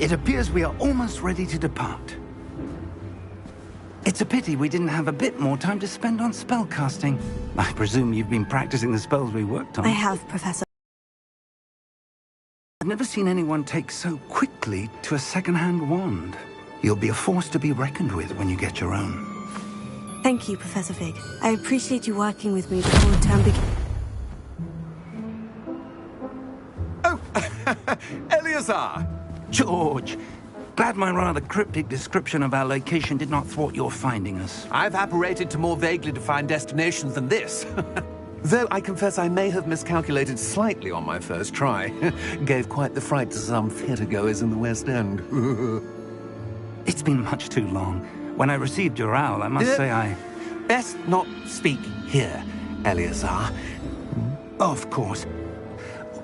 It appears we are almost ready to depart. It's a pity we didn't have a bit more time to spend on spellcasting. I presume you've been practicing the spells we worked on. I have, Professor. I've never seen anyone take so quickly to a second-hand wand. You'll be a force to be reckoned with when you get your own. Thank you, Professor Fig. I appreciate you working with me before the term begins. Oh, Eleazar! George, glad my rather cryptic description of our location did not thwart your finding us. I've apparated to more vaguely defined destinations than this. Though I confess I may have miscalculated slightly on my first try. Gave quite the fright to some theatre-goers in the West End. It's been much too long. When I received your owl, I must say I... Best not speak here, Eleazar. Of course.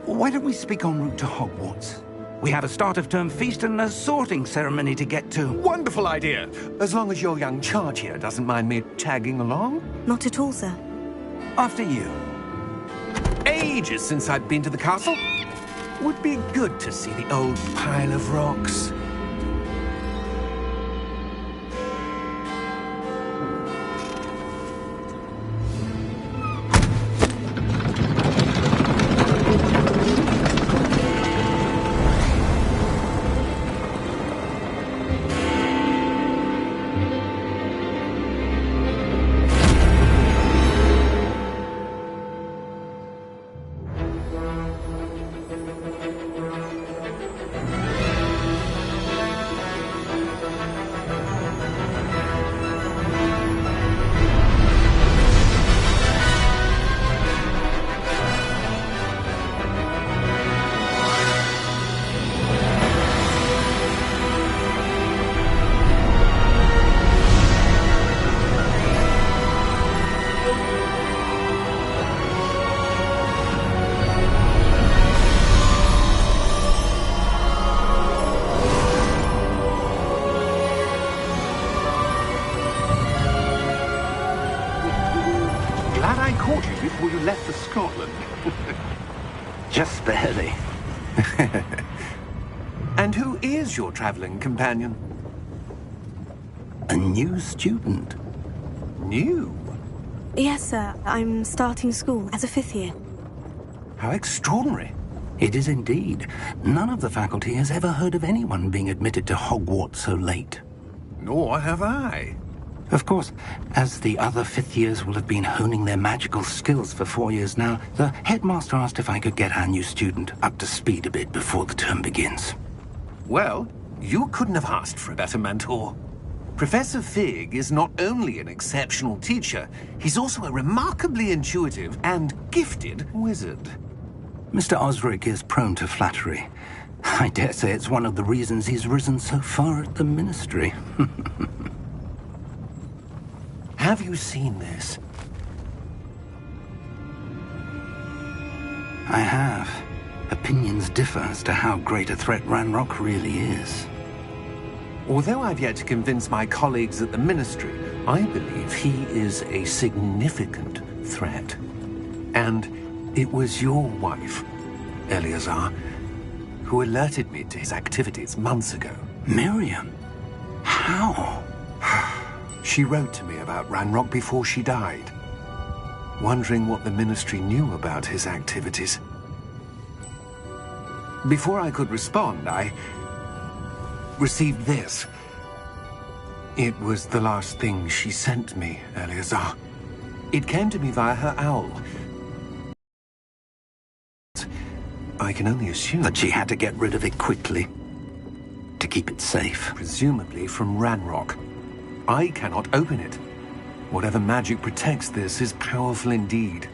Why don't we speak en route to Hogwarts? We have a start-of-term feast and a sorting ceremony to get to. Wonderful idea! As long as your young charge here doesn't mind me tagging along. Not at all, sir. After you. Ages since I've been to the castle. Would be good to see the old pile of rocks. Before you left for Scotland. Just barely. And who is your traveling companion? A new student. New? Yes, sir. I'm starting school as a 5th year. How extraordinary. It is indeed. None of the faculty has ever heard of anyone being admitted to Hogwarts so late. Nor have I. Of course, as the other 5th years will have been honing their magical skills for 4 years now, the headmaster asked if I could get our new student up to speed a bit before the term begins. Well, you couldn't have asked for a better mentor. Professor Fig is not only an exceptional teacher, he's also a remarkably intuitive and gifted wizard. Mr. Osric is prone to flattery. I dare say it's one of the reasons he's risen so far at the Ministry. Have you seen this? I have. Opinions differ as to how great a threat Ranrock really is. Although I've yet to convince my colleagues at the Ministry, I believe he is a significant threat. And it was your wife, Eleazar, who alerted me to his activities months ago. Miriam? How? She wrote to me about Ranrock before she died, wondering what the Ministry knew about his activities. Before I could respond, I received this. It was the last thing she sent me, Eleazar. It came to me via her owl. I can only assume That she had to get rid of it quickly, to keep it safe. presumably from Ranrock. I cannot open it. Whatever magic protects this is powerful indeed.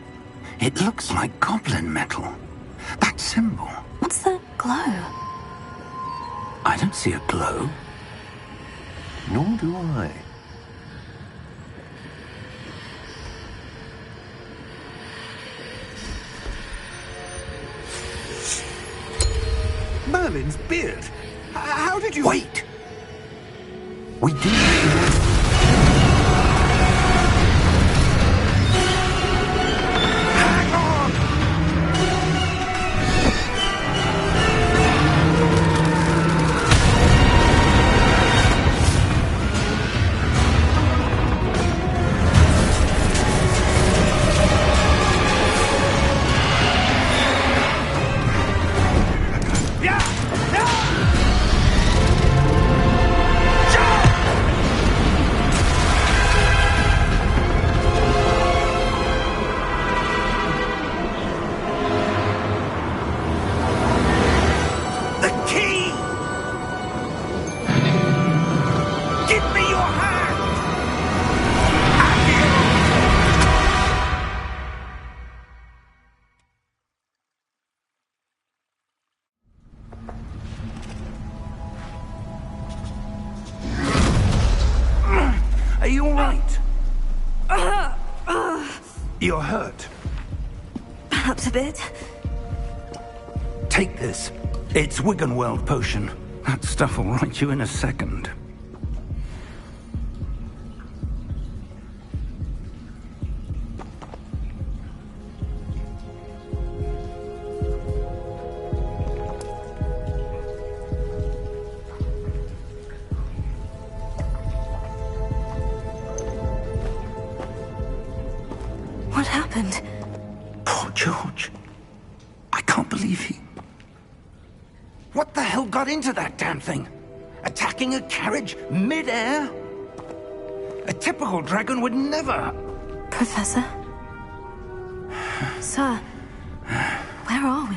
It looks like goblin metal. That symbol. What's the glow? I don't see a glow. Nor do I. Merlin's beard. How did you... Wait! We did. Hang on! Are you all right? You're hurt. Perhaps a bit. Take this. It's Wiggenweld potion. That stuff will right you in a second. What happened? Poor George. I can't believe he... What the hell got into that damn thing? Attacking a carriage mid-air? A typical dragon would never... Professor? Sir, where are we?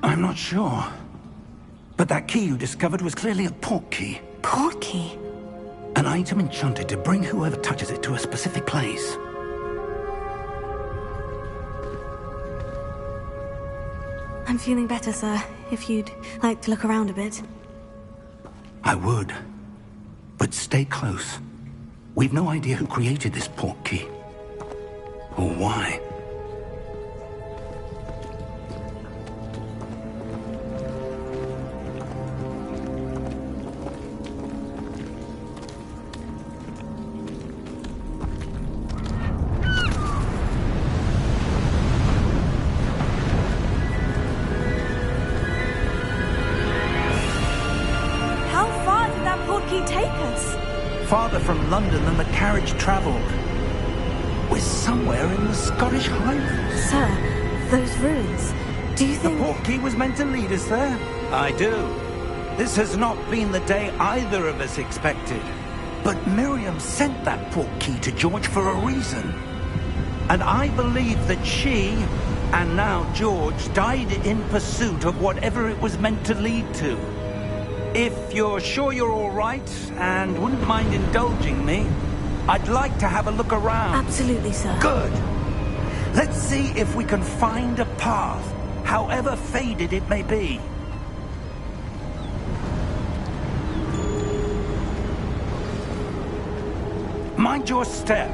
I'm not sure. But that key you discovered was clearly a port key. Port key? An item enchanted to bring whoever touches it to a specific place. I'm feeling better, sir. If you'd like to look around a bit. I would. But stay close. We've no idea who created this port key. Or why. Farther from London than the carriage travelled. We're somewhere in the Scottish Highlands. Sir, those ruins, do you think... The port key was meant to lead us there? I do. This has not been the day either of us expected. But Miriam sent that port key to George for a reason. And I believe that she, and now George, died in pursuit of whatever it was meant to lead to. If you're sure you're all right, and wouldn't mind indulging me, I'd like to have a look around. Absolutely, sir. Good. Let's see if we can find a path, however faded it may be. Mind your step.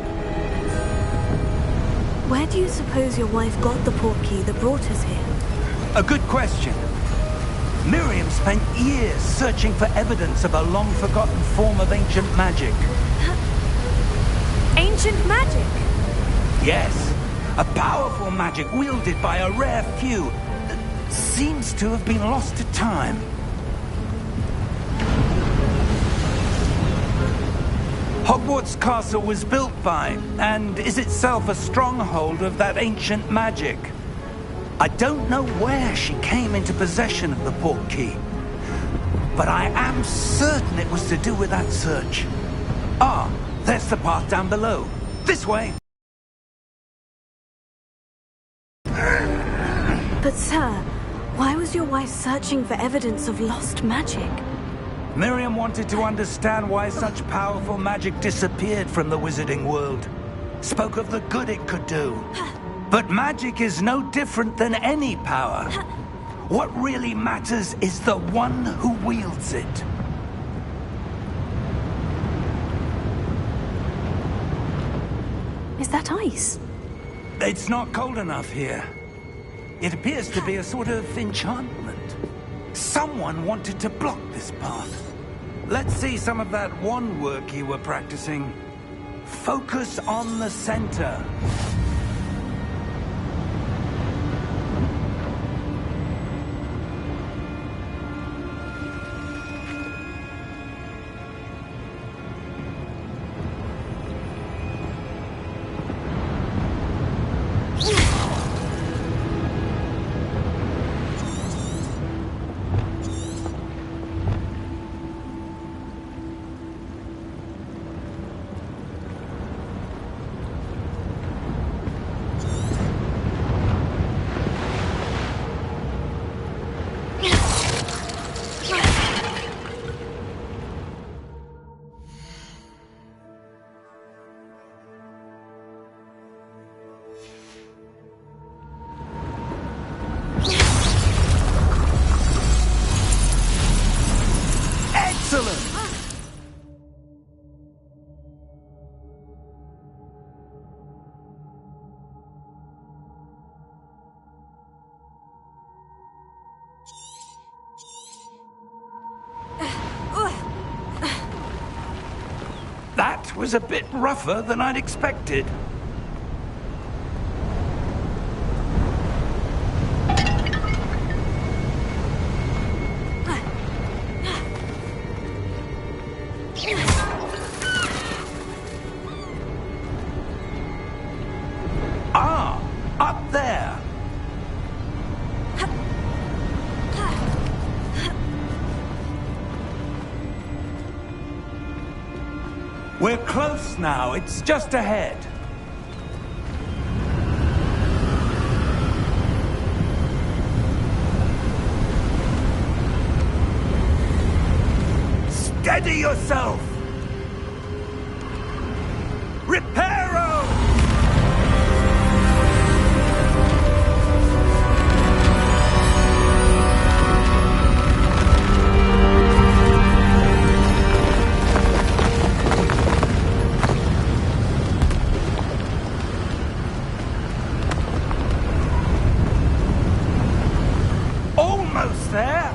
Where do you suppose your wife got the port key that brought us here? A good question. Miriam spent years searching for evidence of a long-forgotten form of ancient magic. Ancient magic? Yes. A powerful magic wielded by a rare few that seems to have been lost to time. Hogwarts Castle was built by, and is itself a stronghold of that ancient magic. I don't know where she came into possession of the port key, but I am certain it was to do with that search. Ah, there's the path down below. This way. But sir, why was your wife searching for evidence of lost magic? Miriam wanted to understand why such powerful magic disappeared from the wizarding world. Spoke of the good it could do. But magic is no different than any power. What really matters is the one who wields it. Is that ice? It's not cold enough here. It appears to be a sort of enchantment. Someone wanted to block this path. Let's see some of that wand work you were practicing. Focus on the center. That was a bit rougher than I'd expected. Ah, up there. We're close now. It's just ahead. Steady yourself! Reparo! Almost there!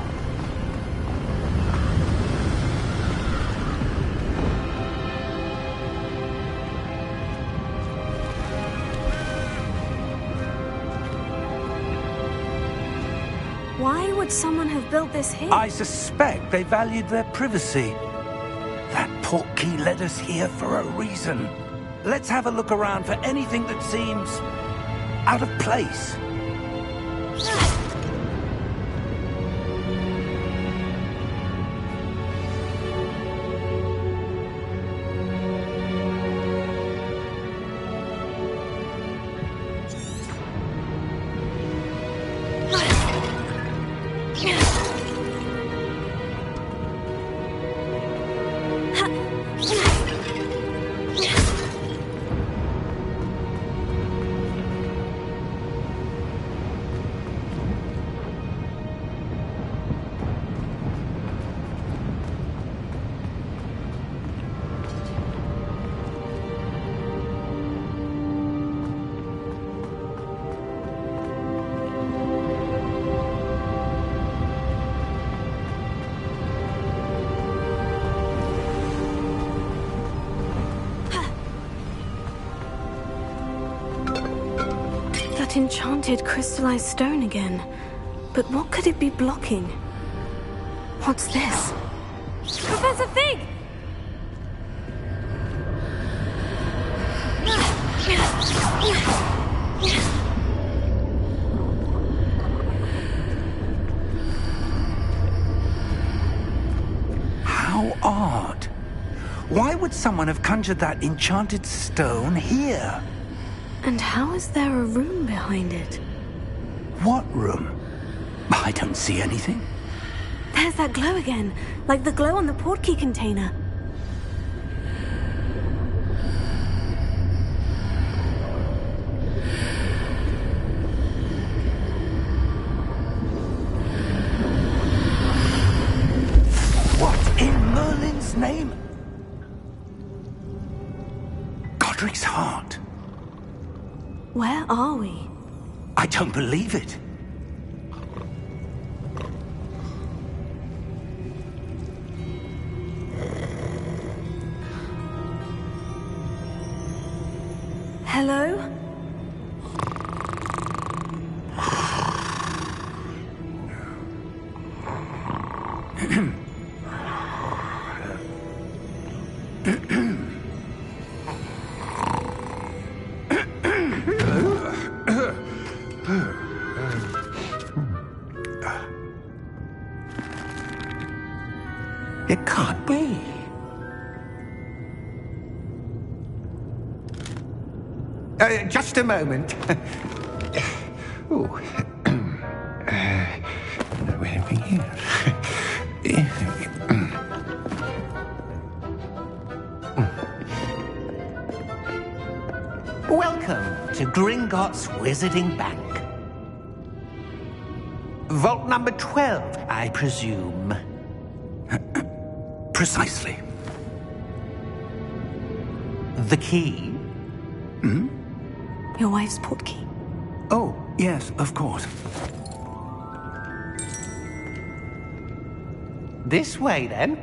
Why would someone have built this here? I suspect they valued their privacy. That portkey led us here for a reason. Let's have a look around for anything that seems out of place. That enchanted crystallized stone again. But what could it be blocking? What's this? Professor Fig! How odd. Why would someone have conjured that enchanted stone here? And how is there a room behind it? What room? I don't see anything. There's that glow again, like the glow on the portkey container. What in Merlin's name? Godric's heart. Where are we? I don't believe it. Hello? It can't be. Just a moment. Oh. No anything here. Welcome to Gringotts Wizarding Bank. Vault number 12, I presume. Precisely. The key? Your wife's portkey. Oh, yes, of course. This way, then.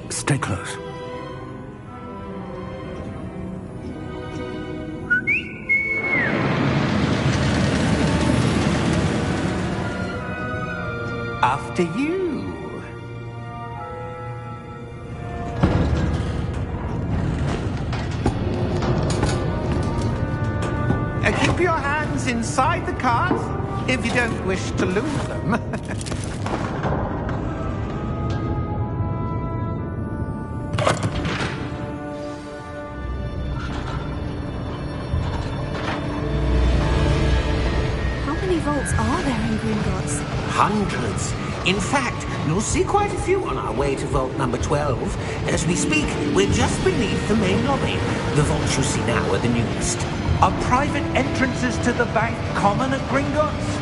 Stay close. After you. Keep your hands inside the cart if you don't wish to lose them. How many vaults are there in Gringotts? Hundreds. In fact, you'll see quite a few on our way to vault number 12. As we speak, we're just beneath the main lobby. The vaults you see now are the newest. Are private entrances to the bank common at Gringotts?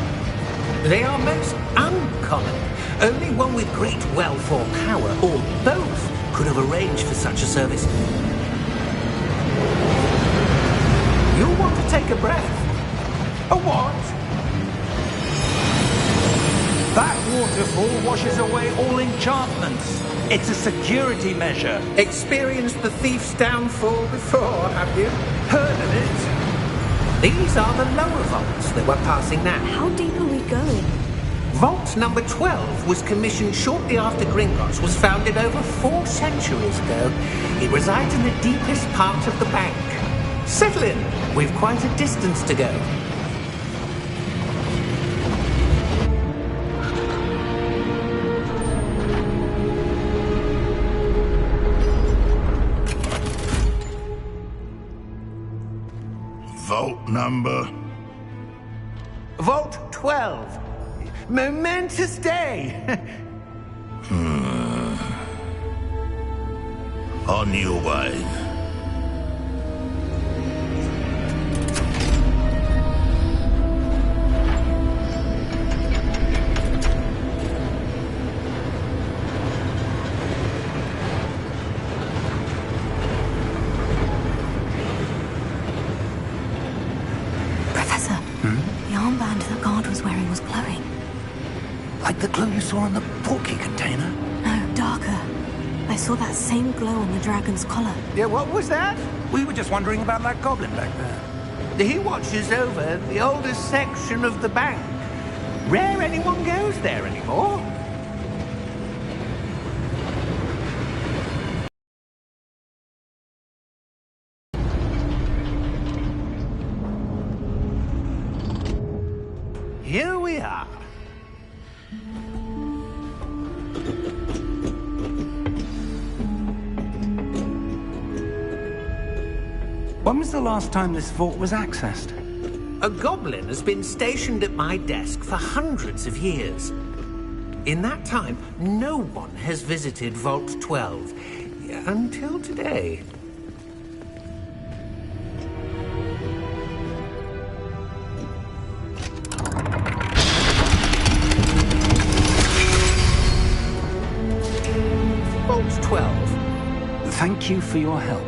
They are most uncommon. Only one with great wealth or power, or both, could have arranged for such a service. You'll want to take a breath. A what? That waterfall washes away all enchantments. It's a security measure. Experienced the thief's downfall before, have you? Heard of it? These are the lower vaults that we're passing now. How deep are we going? Vault number 12 was commissioned shortly after Gringotts was founded over 4 centuries ago. It resides in the deepest part of the bank. Settle in. We've quite a distance to go. Vault number? Vault 12. Momentous day. On your way. Professor, the armband the guard was wearing was glowing. Like the glow you saw on the portkey container? No, darker. I saw that same glow on the dragon's collar. Yeah, what was that? We were just wondering about that goblin back there. He watches over the oldest section of the bank. Rare anyone goes there anymore. Here we are. When was the last time this vault was accessed? A goblin has been stationed at my desk for hundreds of years. In that time, no one has visited Vault 12 until today. Vault 12. Thank you for your help.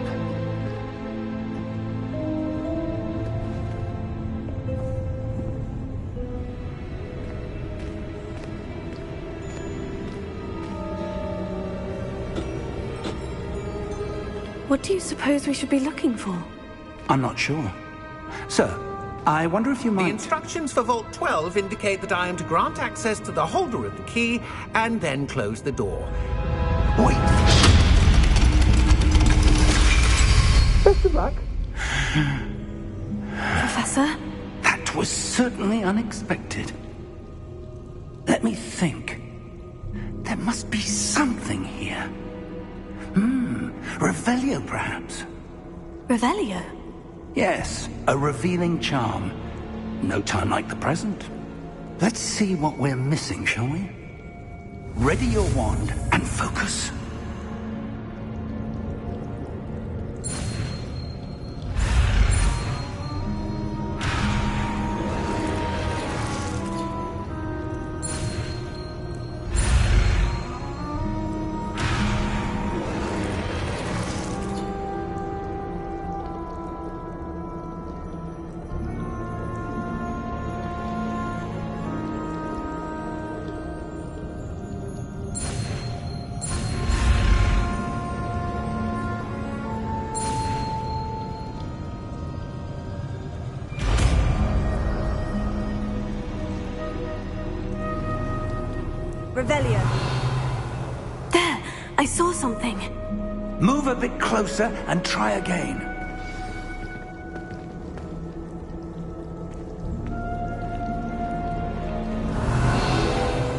What do you suppose we should be looking for? I'm not sure. Sir, I wonder if you The might... instructions for Vault 12 indicate that I am to grant access to the holder of the key and then close the door. Wait. Best of luck. Professor? That was certainly unexpected. Let me think. There must be something here. Revelio, perhaps? Revelio? Yes, a revealing charm. No time like the present. Let's see what we're missing, shall we? Ready your wand and focus. Revelio. There! I saw something. Move a bit closer and try again.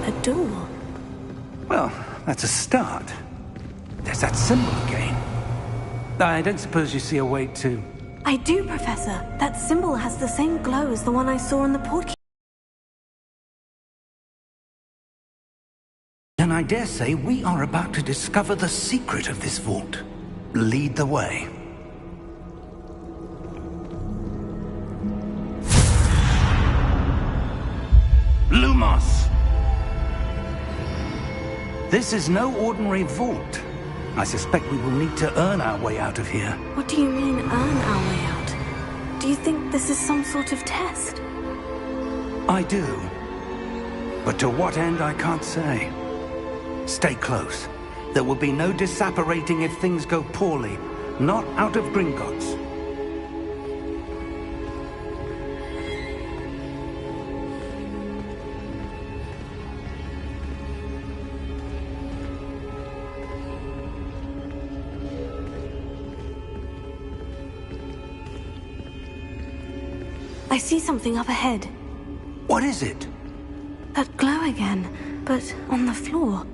A door. Well, that's a start. There's that symbol again. I don't suppose you see a way to... I do, Professor. That symbol has the same glow as the one I saw on the portkey. And I dare say we are about to discover the secret of this vault. Lead the way. Lumos! This is no ordinary vault. I suspect we will need to earn our way out of here. What do you mean, earn our way out? Do you think this is some sort of test? I do. But to what end, I can't say. Stay close. There will be no disapparating if things go poorly. Not out of Gringotts. I see something up ahead. What is it? That glow again, but on the floor.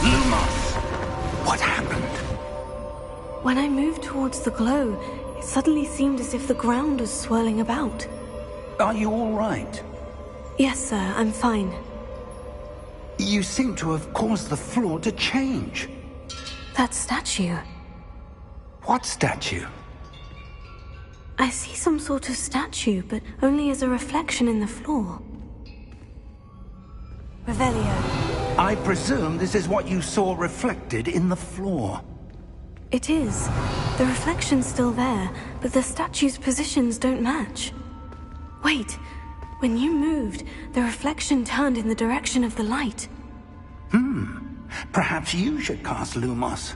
Lumos! What happened? When I moved towards the glow, it suddenly seemed as if the ground was swirling about. Are you all right? Yes, sir, I'm fine. You seem to have caused the floor to change. That statue. What statue? I see some sort of statue, but only as a reflection in the floor. Revelio. I presume this is what you saw reflected in the floor. It is. The reflection's still there, but the statue's positions don't match. Wait. When you moved, the reflection turned in the direction of the light. Perhaps you should cast Lumos.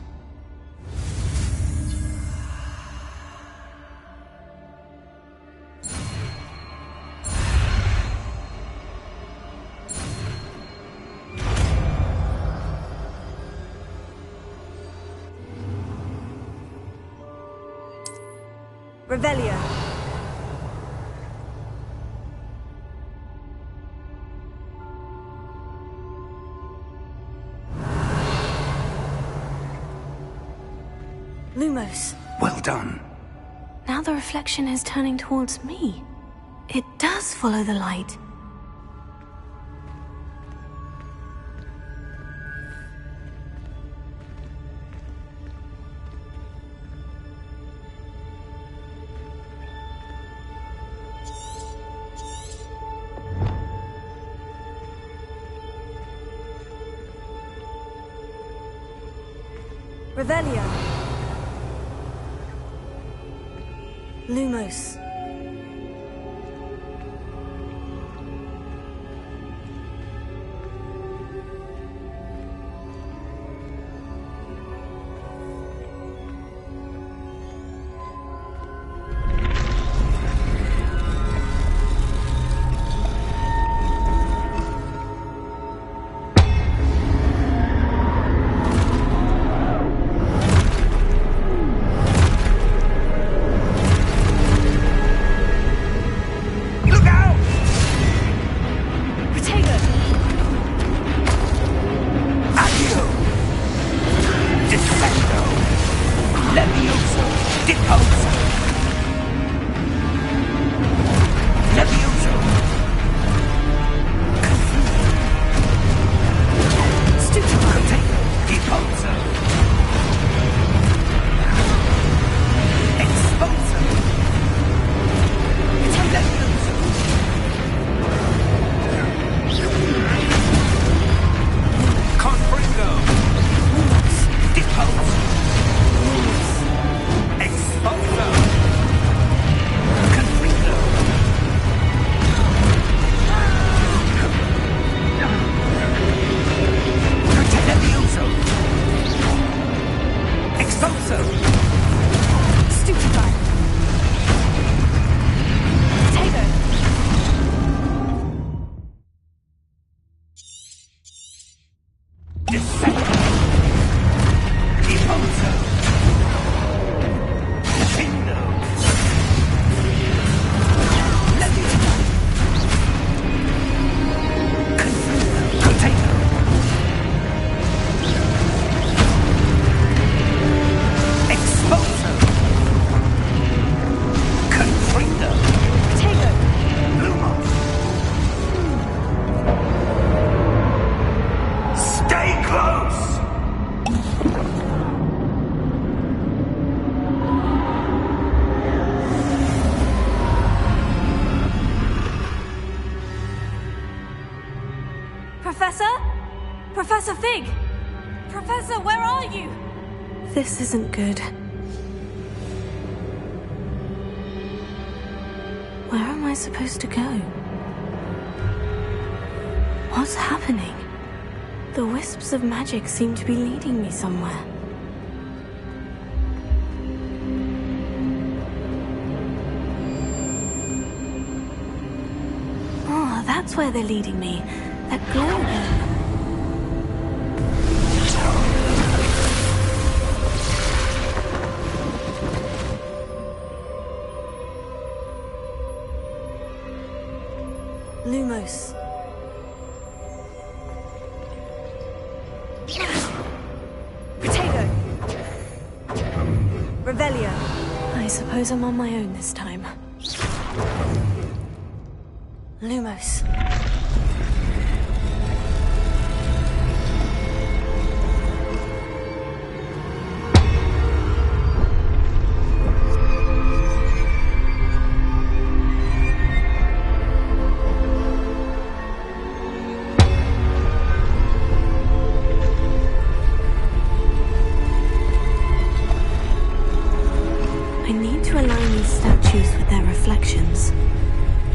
Revelio. Lumos. Well done. Now the reflection is turning towards me. It does follow the light. Revelio. Lumos. Expulso! Professor Fig! Professor, where are you? This isn't good. Where am I supposed to go? What's happening? The wisps of magic seem to be leading me somewhere. Oh, that's where they're leading me. That glow again. Lumos. Potato. Revelio. I suppose I'm on my own this time. Lumos.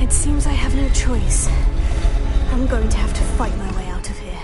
It seems I have no choice. I'm going to have to fight my way out of here.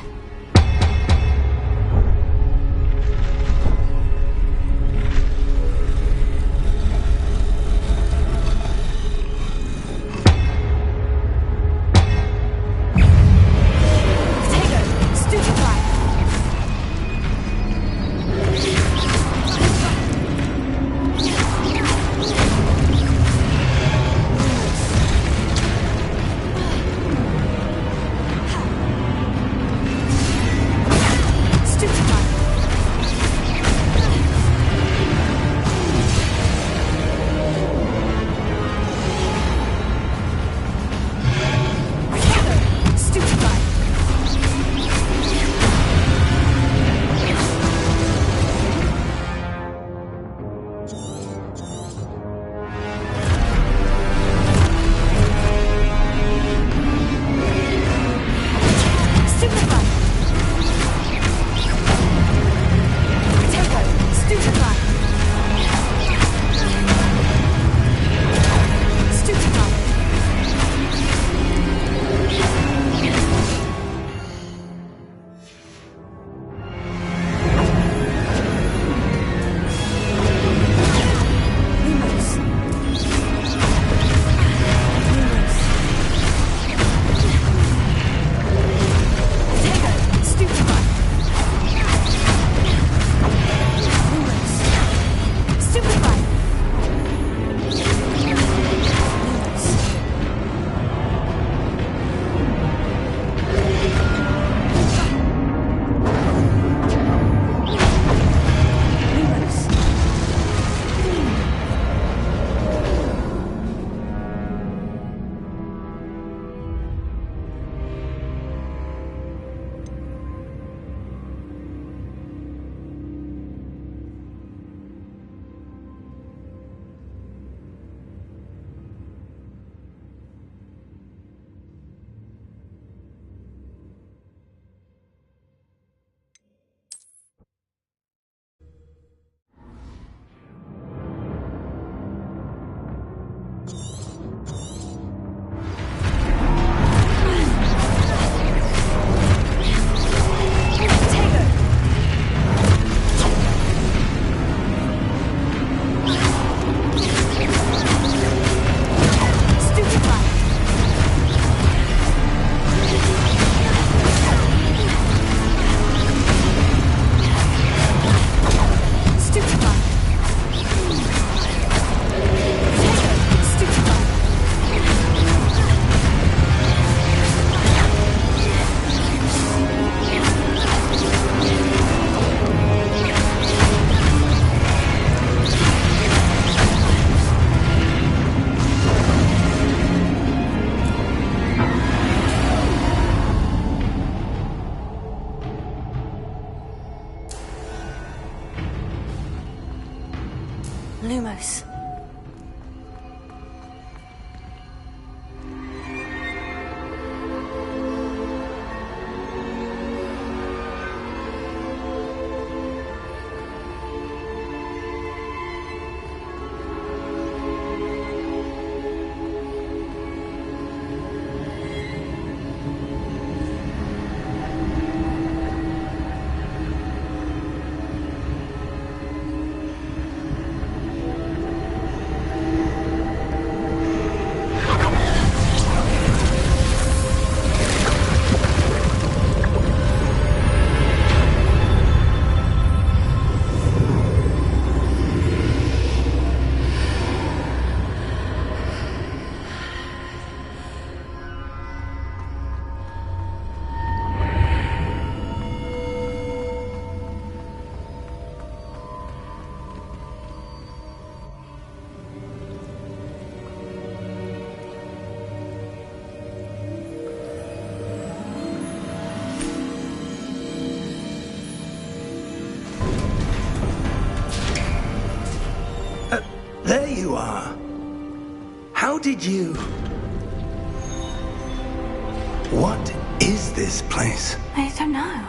Lumos. There you are. How did you... What is this place? I don't know.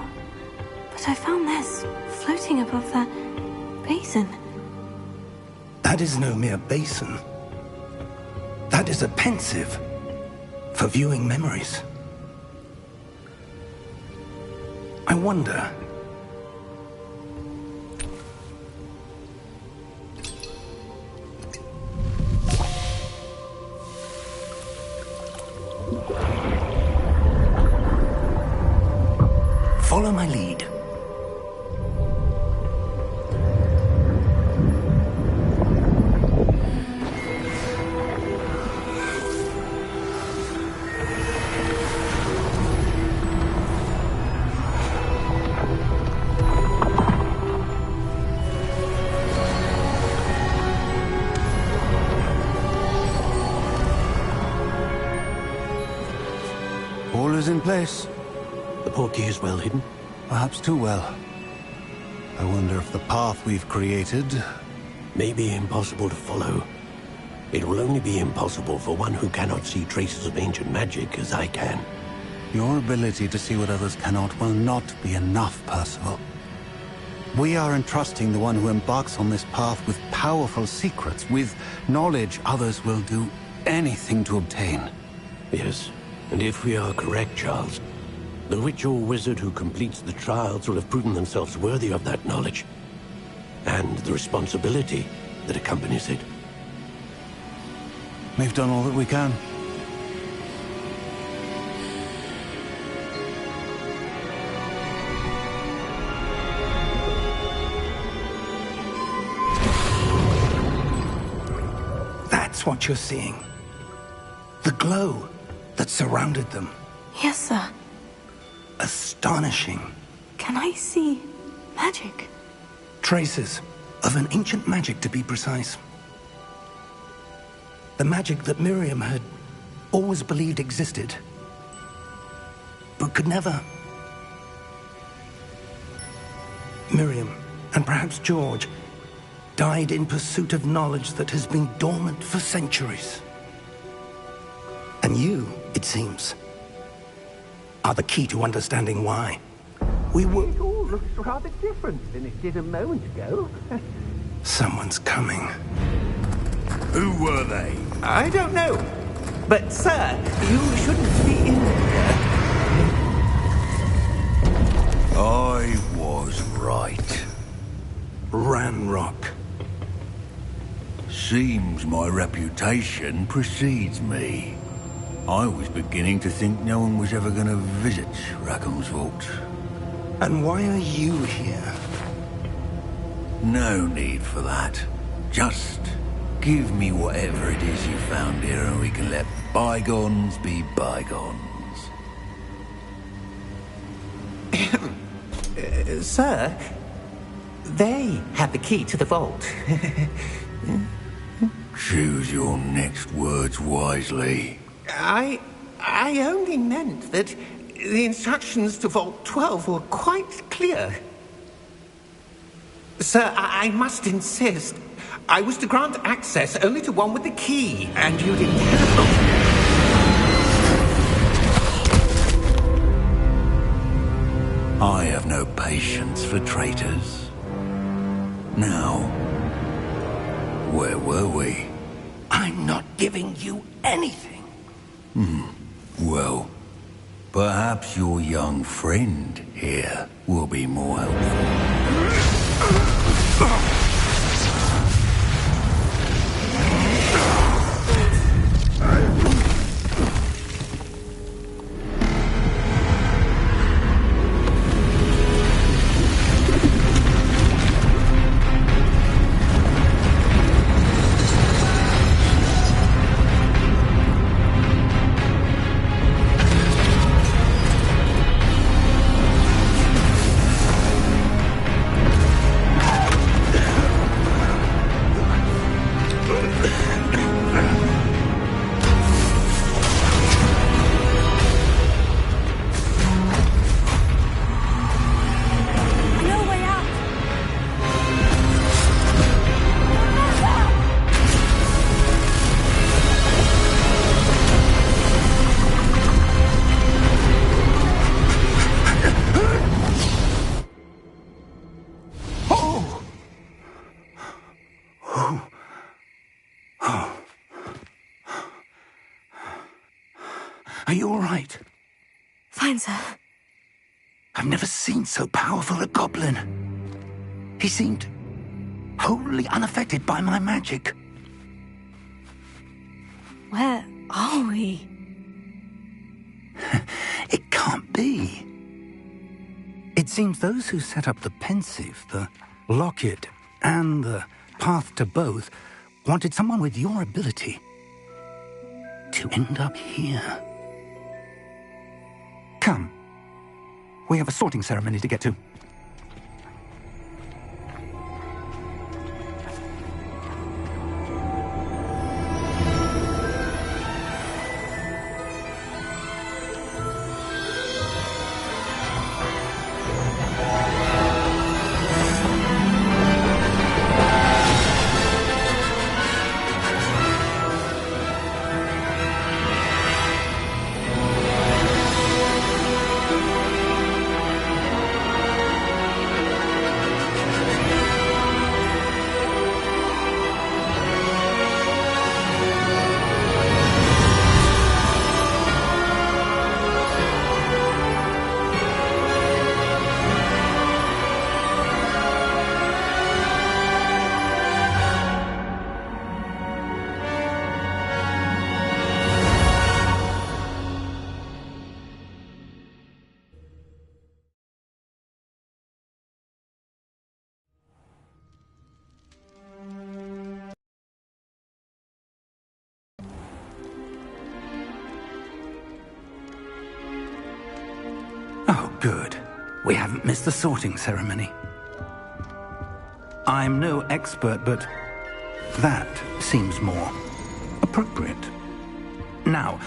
But I found this floating above that basin. That is no mere basin. That is a pensive for viewing memories. I wonder... Follow my lead. All is in place. The portkey is well hidden. Perhaps too well. I wonder if the path we've created... May be impossible to follow. It will only be impossible for one who cannot see traces of ancient magic as I can. Your ability to see what others cannot will not be enough, Percival. We are entrusting the one who embarks on this path with powerful secrets, with knowledge others will do anything to obtain. Yes, and if we are correct, Charles, the witch or wizard who completes the trials will have proven themselves worthy of that knowledge, and the responsibility that accompanies it. We've done all that we can. That's what you're seeing. The glow that surrounded them. Yes, sir. Astonishing. Can I see magic? Traces of an ancient magic, to be precise. The magic that Miriam had always believed existed, but could never. Miriam, and perhaps George, died in pursuit of knowledge that has been dormant for centuries. And you, it seems, are the key to understanding why. We were... It all looks rather different than it did a moment ago. Someone's coming. Who were they? I don't know. But, sir, you shouldn't be in here. I was right. Ranrock. Seems my reputation precedes me. I was beginning to think no one was ever going to visit Rackham's vault. And why are you here? No need for that. Just give me whatever it is you found here and we can let bygones be bygones. Sir, they had the key to the vault. Choose your next words wisely. I only meant that the instructions to Vault 12 were quite clear. Sir, I must insist. I was to grant access only to one with the key, and you didn't have... I have no patience for traitors. Now, where were we? I'm not giving you anything. Well, perhaps your young friend here will be more helpful. Are you all right? Fine, sir. I've never seen so powerful a goblin. He seemed wholly unaffected by my magic. Where are we? It can't be. It seems those who set up the pensive, the locket, and the path to both wanted someone with your ability to end up here. Come. We have a sorting ceremony to get to. Oh, good. We haven't missed the sorting ceremony. I'm no expert, but that seems more appropriate. Now,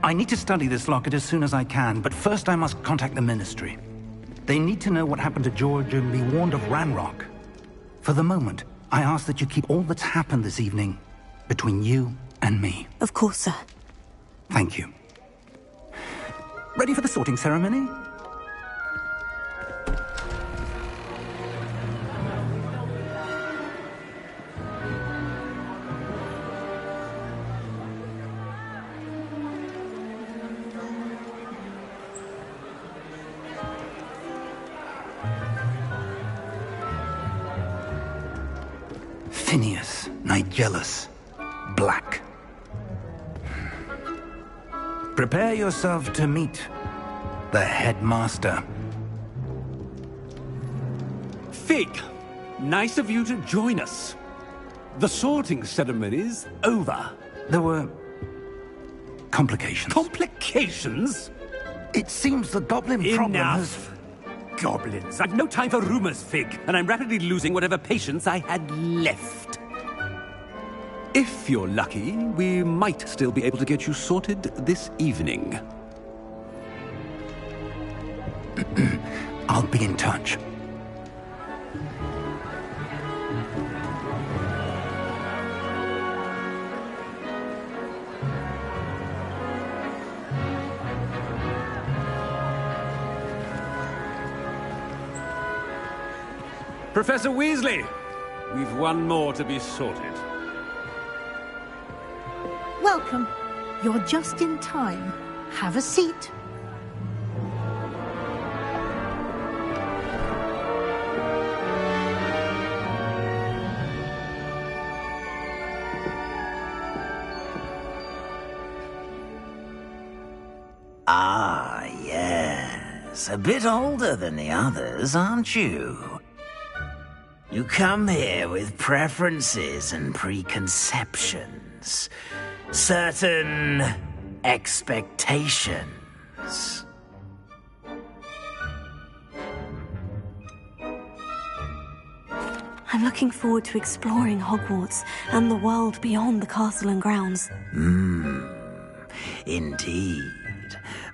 I need to study this locket as soon as I can, but first I must contact the Ministry. They need to know what happened to George and be warned of Ranrock. For the moment, I ask that you keep all that's happened this evening between you and me. Of course, sir. Thank you. Ready for the sorting ceremony? Phineas, Nigellus, Black. Prepare yourself to meet the headmaster. Fig, nice of you to join us. The sorting ceremony's over. There were complications. Complications? It seems the goblin problem has... Enough. Goblins. I've no time for rumors, Fig, and I'm rapidly losing whatever patience I had left. If you're lucky, we might still be able to get you sorted this evening. I'll be in touch. Professor Weasley, we've one more to be sorted. Welcome. You're just in time. Have a seat. Ah, yes. A bit older than the others, aren't you? You come here with preferences and preconceptions. Certain expectations. I'm looking forward to exploring Hogwarts and the world beyond the castle and grounds. Indeed.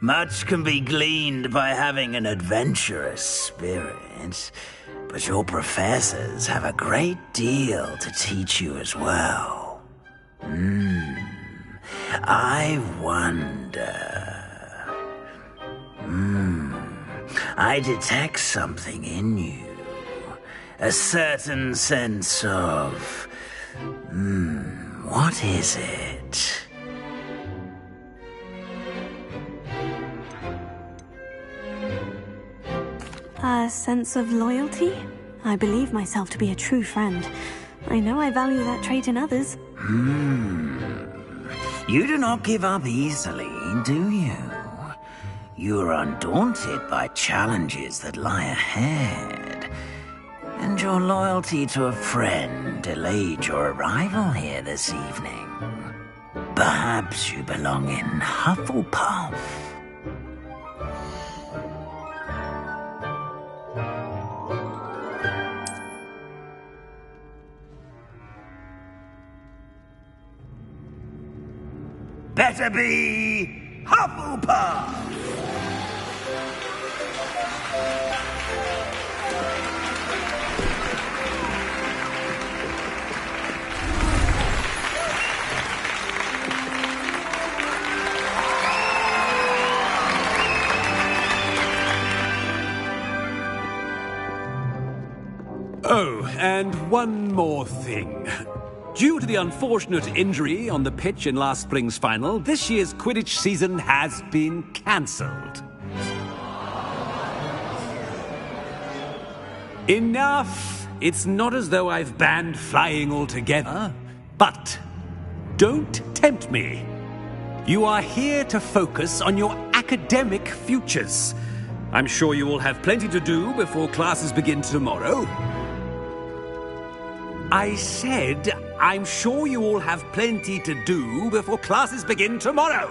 Much can be gleaned by having an adventurous spirit, but your professors have a great deal to teach you as well. I wonder... I detect something in you. A certain sense of... what is it? sense of loyalty? I believe myself to be a true friend. I know I value that trait in others. You do not give up easily, do you? You are undaunted by challenges that lie ahead. And your loyalty to a friend delayed your arrival here this evening. Perhaps you belong in Hufflepuff. Better be Hufflepuff! Oh, and one more thing. Due to the unfortunate injury on the pitch in last spring's final, this year's Quidditch season has been cancelled. Enough! It's not as though I've banned flying altogether, but don't tempt me. You are here to focus on your academic futures. I'm sure you will have plenty to do before classes begin tomorrow. I said, I'm sure you all have plenty to do before classes begin tomorrow.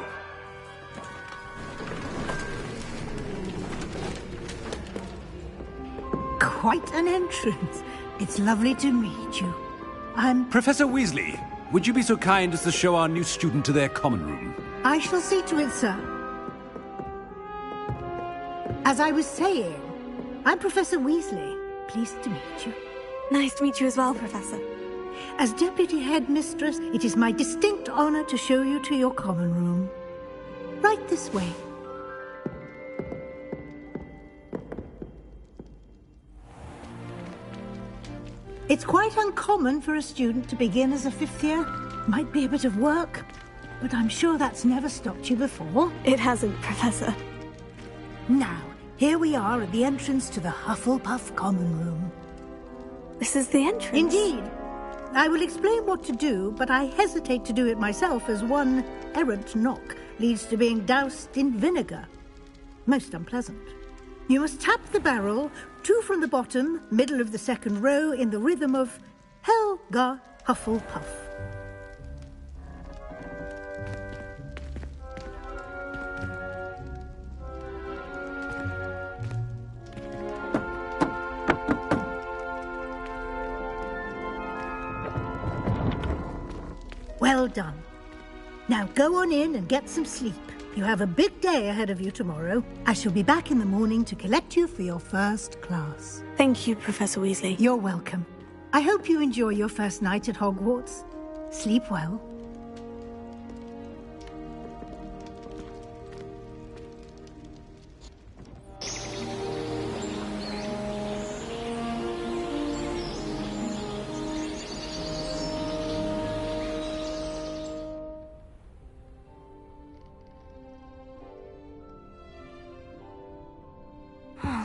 Quite an entrance. It's lovely to meet you. I'm... Professor Weasley, would you be so kind as to show our new student to their common room? I shall see to it, sir. As I was saying, I'm Professor Weasley. Pleased to meet you. Nice to meet you as well, Professor. As Deputy Headmistress, it is my distinct honor to show you to your common room. Right this way. It's quite uncommon for a student to begin as a fifth year. Might be a bit of work, but I'm sure that's never stopped you before. It hasn't, Professor. Now, here we are at the entrance to the Hufflepuff common room. This is the entrance? Indeed. I will explain what to do, but I hesitate to do it myself as one errant knock leads to being doused in vinegar. Most unpleasant. You must tap the barrel, 2 from the bottom, middle of the second row, in the rhythm of Helga Hufflepuff. Well done. Now go on in and get some sleep. You have a big day ahead of you tomorrow. I shall be back in the morning to collect you for your first class. Thank you, Professor Weasley. You're welcome. I hope you enjoy your first night at Hogwarts. Sleep well.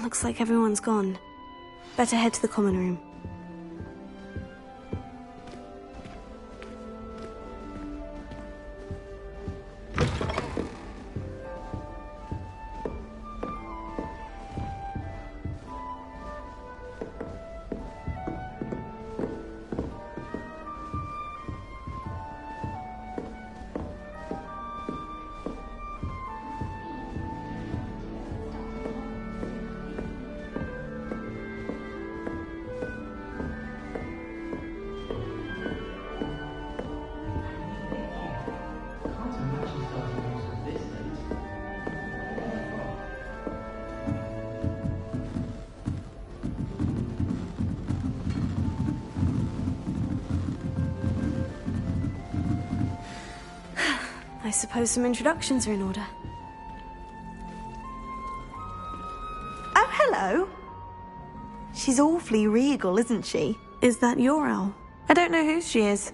Looks like everyone's gone. Better head to the common room. I suppose some introductions are in order. Oh, hello. She's awfully regal, isn't she? Is that your owl? I don't know who she is.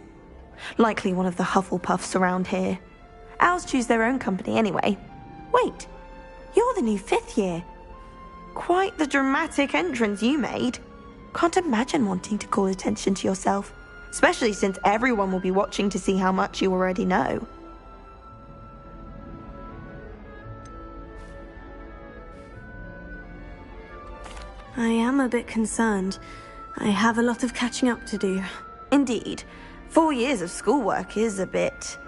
Likely one of the Hufflepuffs around here. Owls choose their own company anyway. Wait, you're the new 5th year. Quite the dramatic entrance you made. Can't imagine wanting to call attention to yourself, especially since everyone will be watching to see how much you already know. I am a bit concerned. I have a lot of catching up to do. Indeed. 4 years of schoolwork is a bit...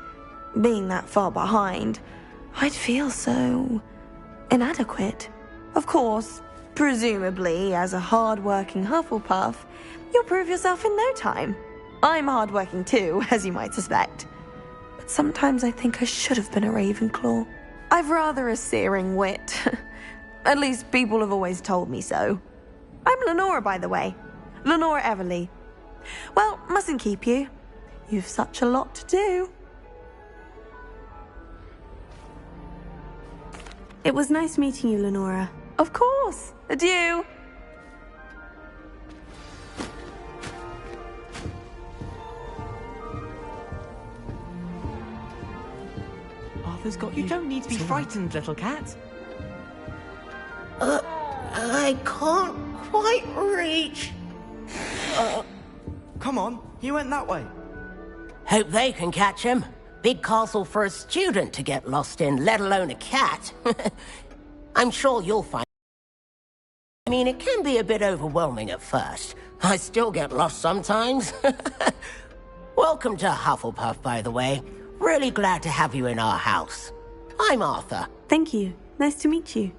being that far behind. I'd feel so... inadequate. Of course, presumably, as a hard-working Hufflepuff, you'll prove yourself in no time. I'm hard-working too, as you might suspect. But sometimes I think I should have been a Ravenclaw. I've rather a searing wit. At least people have always told me so. I'm Lenora, by the way. Lenora Everly. Well, mustn't keep you. You've such a lot to do. It was nice meeting you, Lenora. Of course. Adieu. Arthur's got you. You don't need to be frightened, little cat. I can't quite reach. Come on, he went that way. Hope they can catch him. Big castle for a student to get lost in, let alone a cat. I'm sure you'll find... I mean, it can be a bit overwhelming at first. I still get lost sometimes. Welcome to Hufflepuff, by the way. Really glad to have you in our house. I'm Arthur. Thank you. Nice to meet you.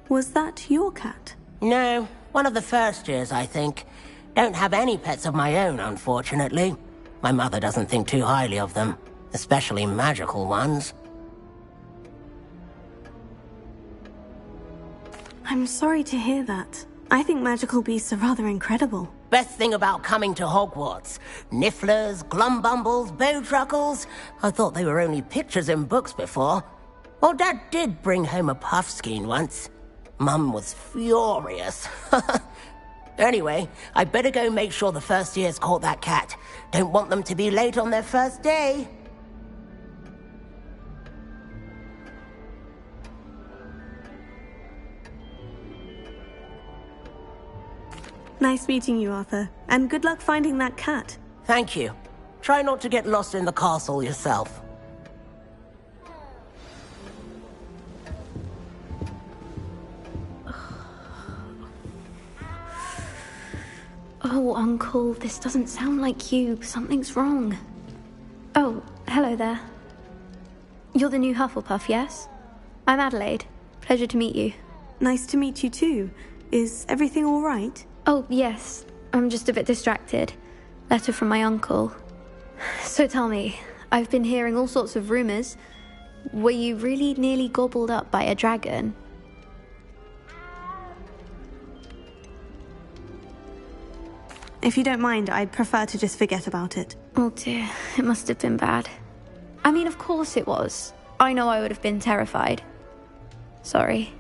Was that your cat? No, one of the first years, I think. Don't have any pets of my own, unfortunately. My mother doesn't think too highly of them, especially magical ones. I'm sorry to hear that. I think magical beasts are rather incredible. Best thing about coming to Hogwarts. Nifflers, glumbumbles, bowtruckles. I thought they were only pictures in books before. Well, Dad did bring home a puffskein once. Mum was furious. Anyway, I better go make sure the first years caught that cat. Don't want them to be late on their first day. Nice meeting you, Arthur. And good luck finding that cat. Thank you. Try not to get lost in the castle yourself. Oh, Uncle, this doesn't sound like you. Something's wrong. Oh, hello there. You're the new Hufflepuff, yes? I'm Adelaide. Pleasure to meet you. Nice to meet you too. Is everything all right? Oh, yes. I'm just a bit distracted. Letter from my uncle. So tell me, I've been hearing all sorts of rumors. Were you really nearly gobbled up by a dragon? If you don't mind, I'd prefer to just forget about it. Oh dear, it must have been bad. I mean, of course it was. I know I would have been terrified. Sorry.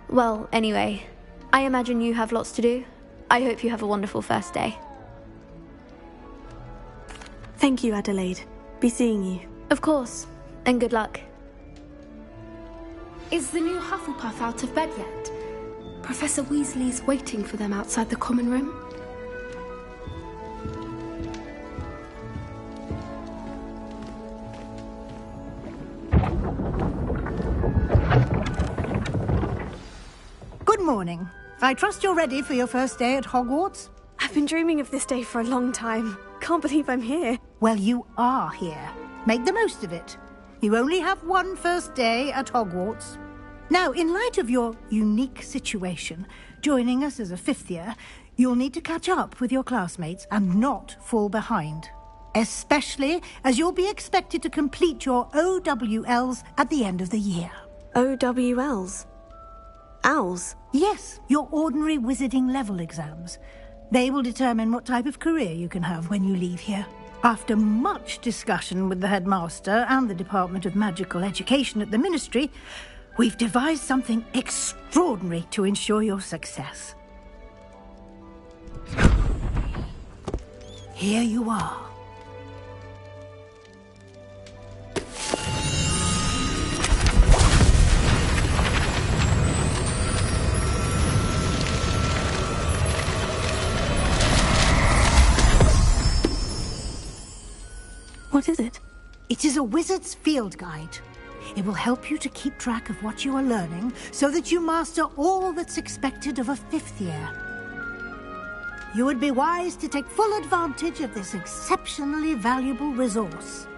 Well, anyway, I imagine you have lots to do. I hope you have a wonderful first day. Thank you, Adelaide. Be seeing you. Of course, and good luck. Is the new Hufflepuff out of bed yet? Professor Weasley's waiting for them outside the common room. Good morning. I trust you're ready for your first day at Hogwarts? I've been dreaming of this day for a long time. Can't believe I'm here. Well, you are here. Make the most of it. You only have one first day at Hogwarts. Now, in light of your unique situation, joining us as a fifth year, you'll need to catch up with your classmates and not fall behind. Especially as you'll be expected to complete your OWLs at the end of the year. OWLs? Owls? Yes, your ordinary wizarding level exams. They will determine what type of career you can have when you leave here. After much discussion with the headmaster and the Department of Magical Education at the Ministry, we've devised something extraordinary to ensure your success. Here you are. What is it? It is a wizard's field guide. It will help you to keep track of what you are learning so that you master all that's expected of a 5th year. You would be wise to take full advantage of this exceptionally valuable resource.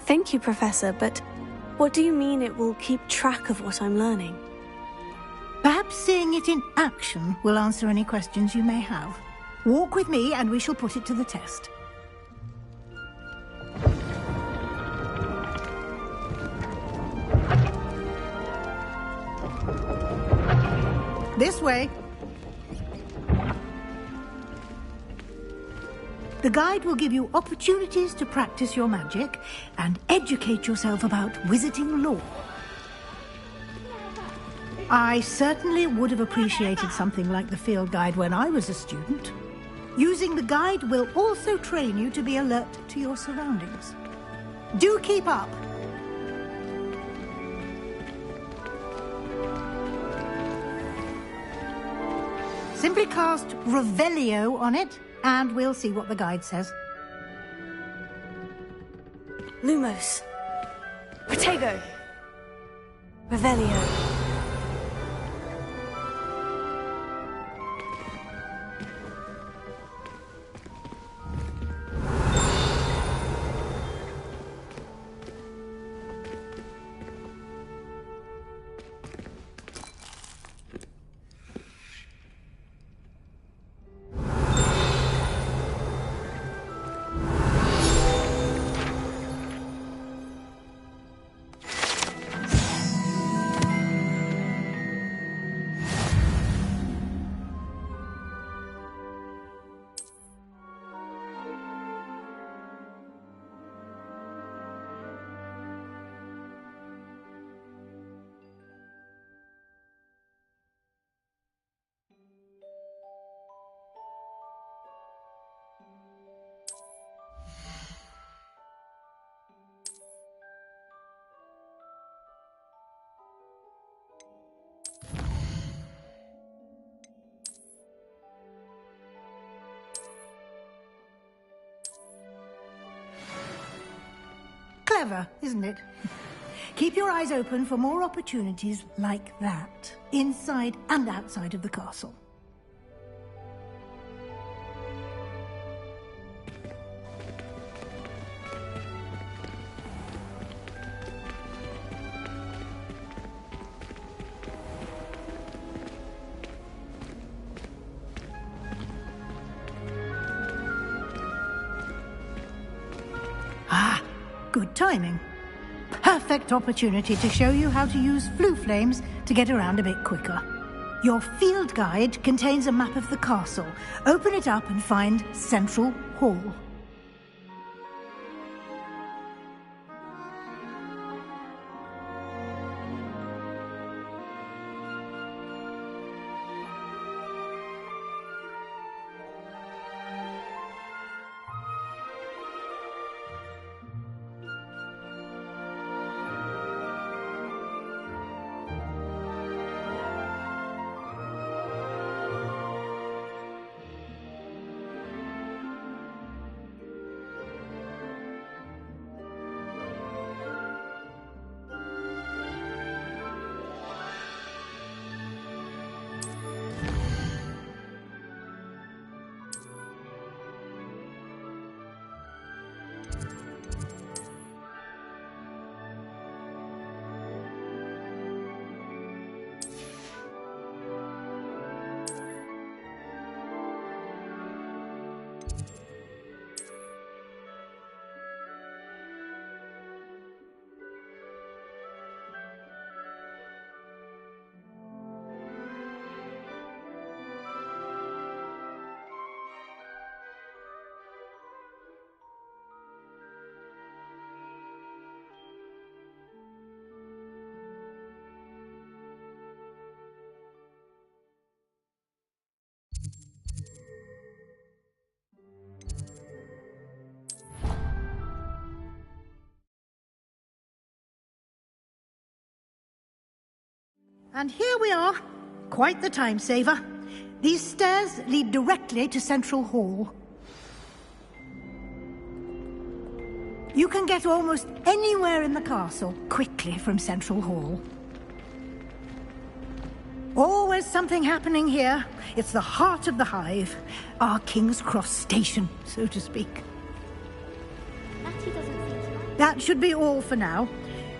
Thank you, Professor, but what do you mean it will keep track of what I'm learning? Perhaps seeing it in action will answer any questions you may have. Walk with me and we shall put it to the test. This way. The guide will give you opportunities to practice your magic and educate yourself about wizarding lore. I certainly would have appreciated something like the field guide when I was a student. Using the guide will also train you to be alert to your surroundings. Do keep up! Simply cast Revelio on it, and we'll see what the guide says. Lumos. Protego. Revelio. Clever, isn't it? Keep your eyes open for more opportunities like that, inside and outside of the castle. Ah, good timing. Perfect opportunity to show you how to use flue flames to get around a bit quicker. Your field guide contains a map of the castle. Open it up and find Central Hall. And here we are. Quite the time saver. These stairs lead directly to Central Hall. You can get almost anywhere in the castle quickly from Central Hall. Always something happening here. It's the heart of the hive. Our King's Cross station, so to speak. That should be all for now.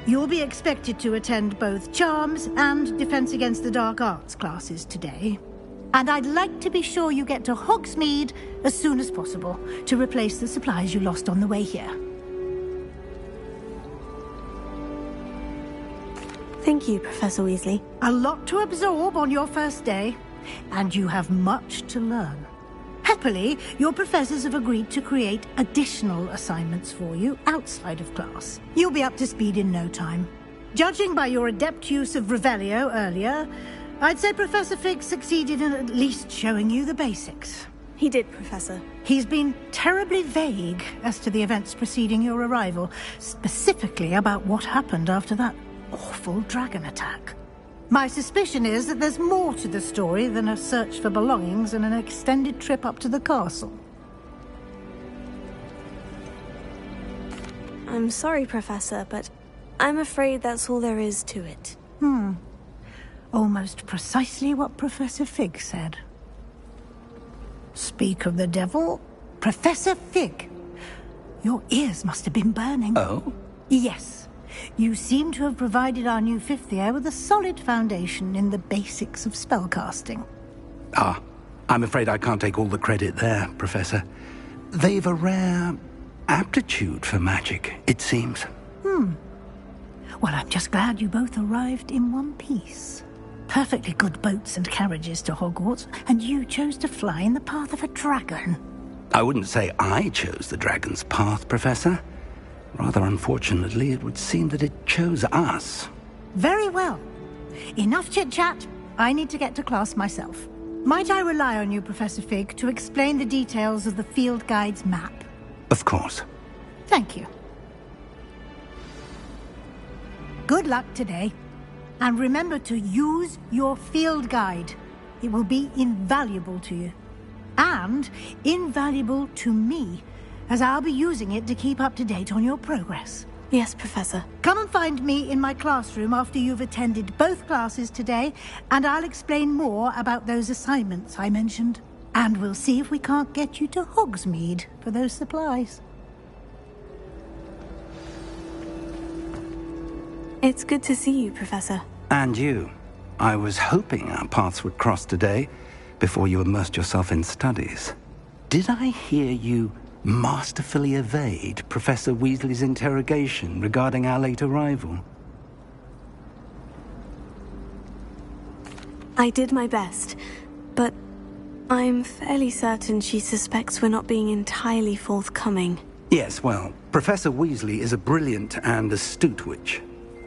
You'll be expected to attend both Charms and Defense Against the Dark Arts classes today. And I'd like to be sure you get to Hogsmeade as soon as possible to replace the supplies you lost on the way here. Thank you, Professor Weasley. A lot to absorb on your first day, and you have much to learn. Happily, your professors have agreed to create additional assignments for you outside of class. You'll be up to speed in no time. Judging by your adept use of Revelio earlier, I'd say Professor Fig succeeded in at least showing you the basics. He did, Professor. He's been terribly vague as to the events preceding your arrival, specifically about what happened after that awful dragon attack. My suspicion is that there's more to the story than a search for belongings and an extended trip up to the castle. I'm sorry, Professor, but I'm afraid that's all there is to it. Almost precisely what Professor Fig said. Speak of the devil, Professor Fig. Your ears must have been burning. Oh? Yes. You seem to have provided our new fifth year with a solid foundation in the basics of spellcasting. Ah, I'm afraid I can't take all the credit there, Professor. They've a rare aptitude for magic, it seems. Well, I'm just glad you both arrived in one piece. Perfectly good boats and carriages to Hogwarts, and you chose to fly in the path of a dragon. I wouldn't say I chose the dragon's path, Professor. Rather unfortunately, it would seem that it chose us. Very well. Enough chit-chat. I need to get to class myself. Might I rely on you, Professor Fig, to explain the details of the field guide's map? Of course. Thank you. Good luck today. And remember to use your field guide. It will be invaluable to you. And invaluable to me, as I'll be using it to keep up to date on your progress. Yes, Professor. Come and find me in my classroom after you've attended both classes today, and I'll explain more about those assignments I mentioned. And we'll see if we can't get you to Hogsmeade for those supplies. It's good to see you, Professor. And you. I was hoping our paths would cross today, before you immersed yourself in studies. Did I hear you masterfully evade Professor Weasley's interrogation regarding our late arrival? I did my best, but I'm fairly certain she suspects we're not being entirely forthcoming. Yes, well, Professor Weasley is a brilliant and astute witch.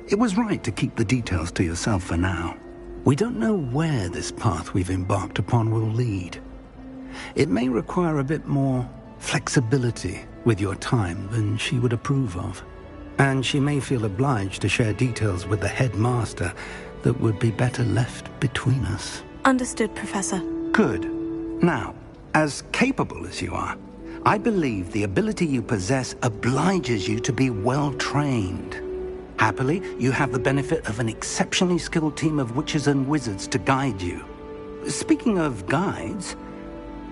It was right to keep the details to yourself for now. We don't know where this path we've embarked upon will lead. It may require a bit more flexibility with your time than she would approve of. And she may feel obliged to share details with the headmaster that would be better left between us. Understood, Professor. Good. Now, as capable as you are, I believe the ability you possess obliges you to be well trained. Happily, you have the benefit of an exceptionally skilled team of witches and wizards to guide you. Speaking of guides,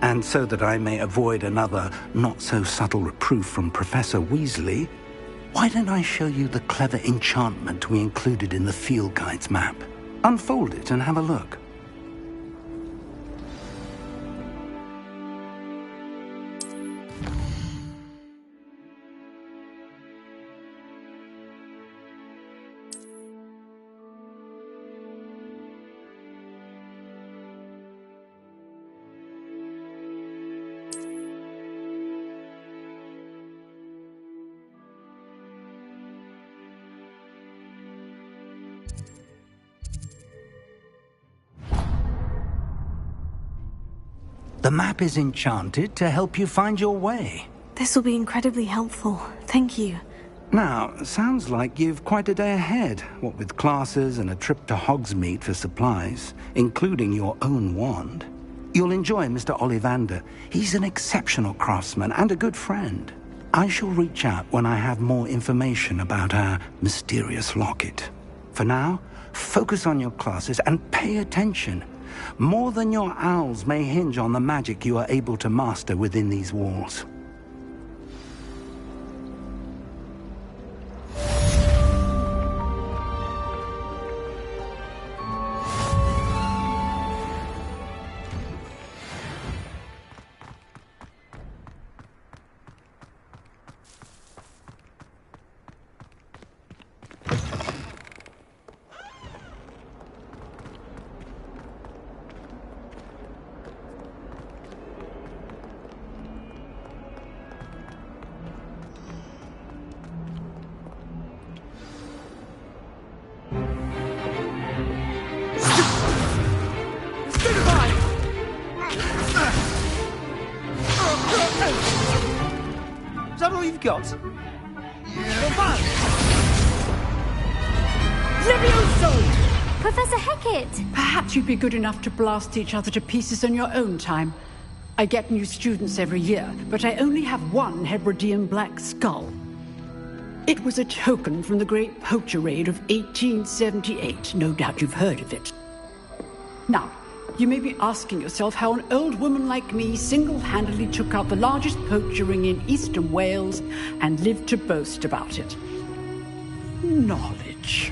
and so that I may avoid another not-so-subtle reproof from Professor Weasley, why don't I show you the clever enchantment we included in the field guide's map? Unfold it and have a look. The map is enchanted to help you find your way. This will be incredibly helpful. Thank you. Now, sounds like you've quite a day ahead, what with classes and a trip to Hogsmeade for supplies, including your own wand. You'll enjoy Mr. Ollivander. He's an exceptional craftsman and a good friend. I shall reach out when I have more information about our mysterious locket. For now, focus on your classes and pay attention. More than your owls may hinge on the magic you are able to master within these walls. Is that all you've got? Levioso! Professor Hecat! Perhaps you'd be good enough to blast each other to pieces on your own time. I get new students every year, but I only have one Hebridean black skull. It was a token from the Great Poacher Raid of 1878. No doubt you've heard of it. Now, you may be asking yourself how an old woman like me single-handedly took out the largest poacher ring in eastern Wales and lived to boast about it. Knowledge.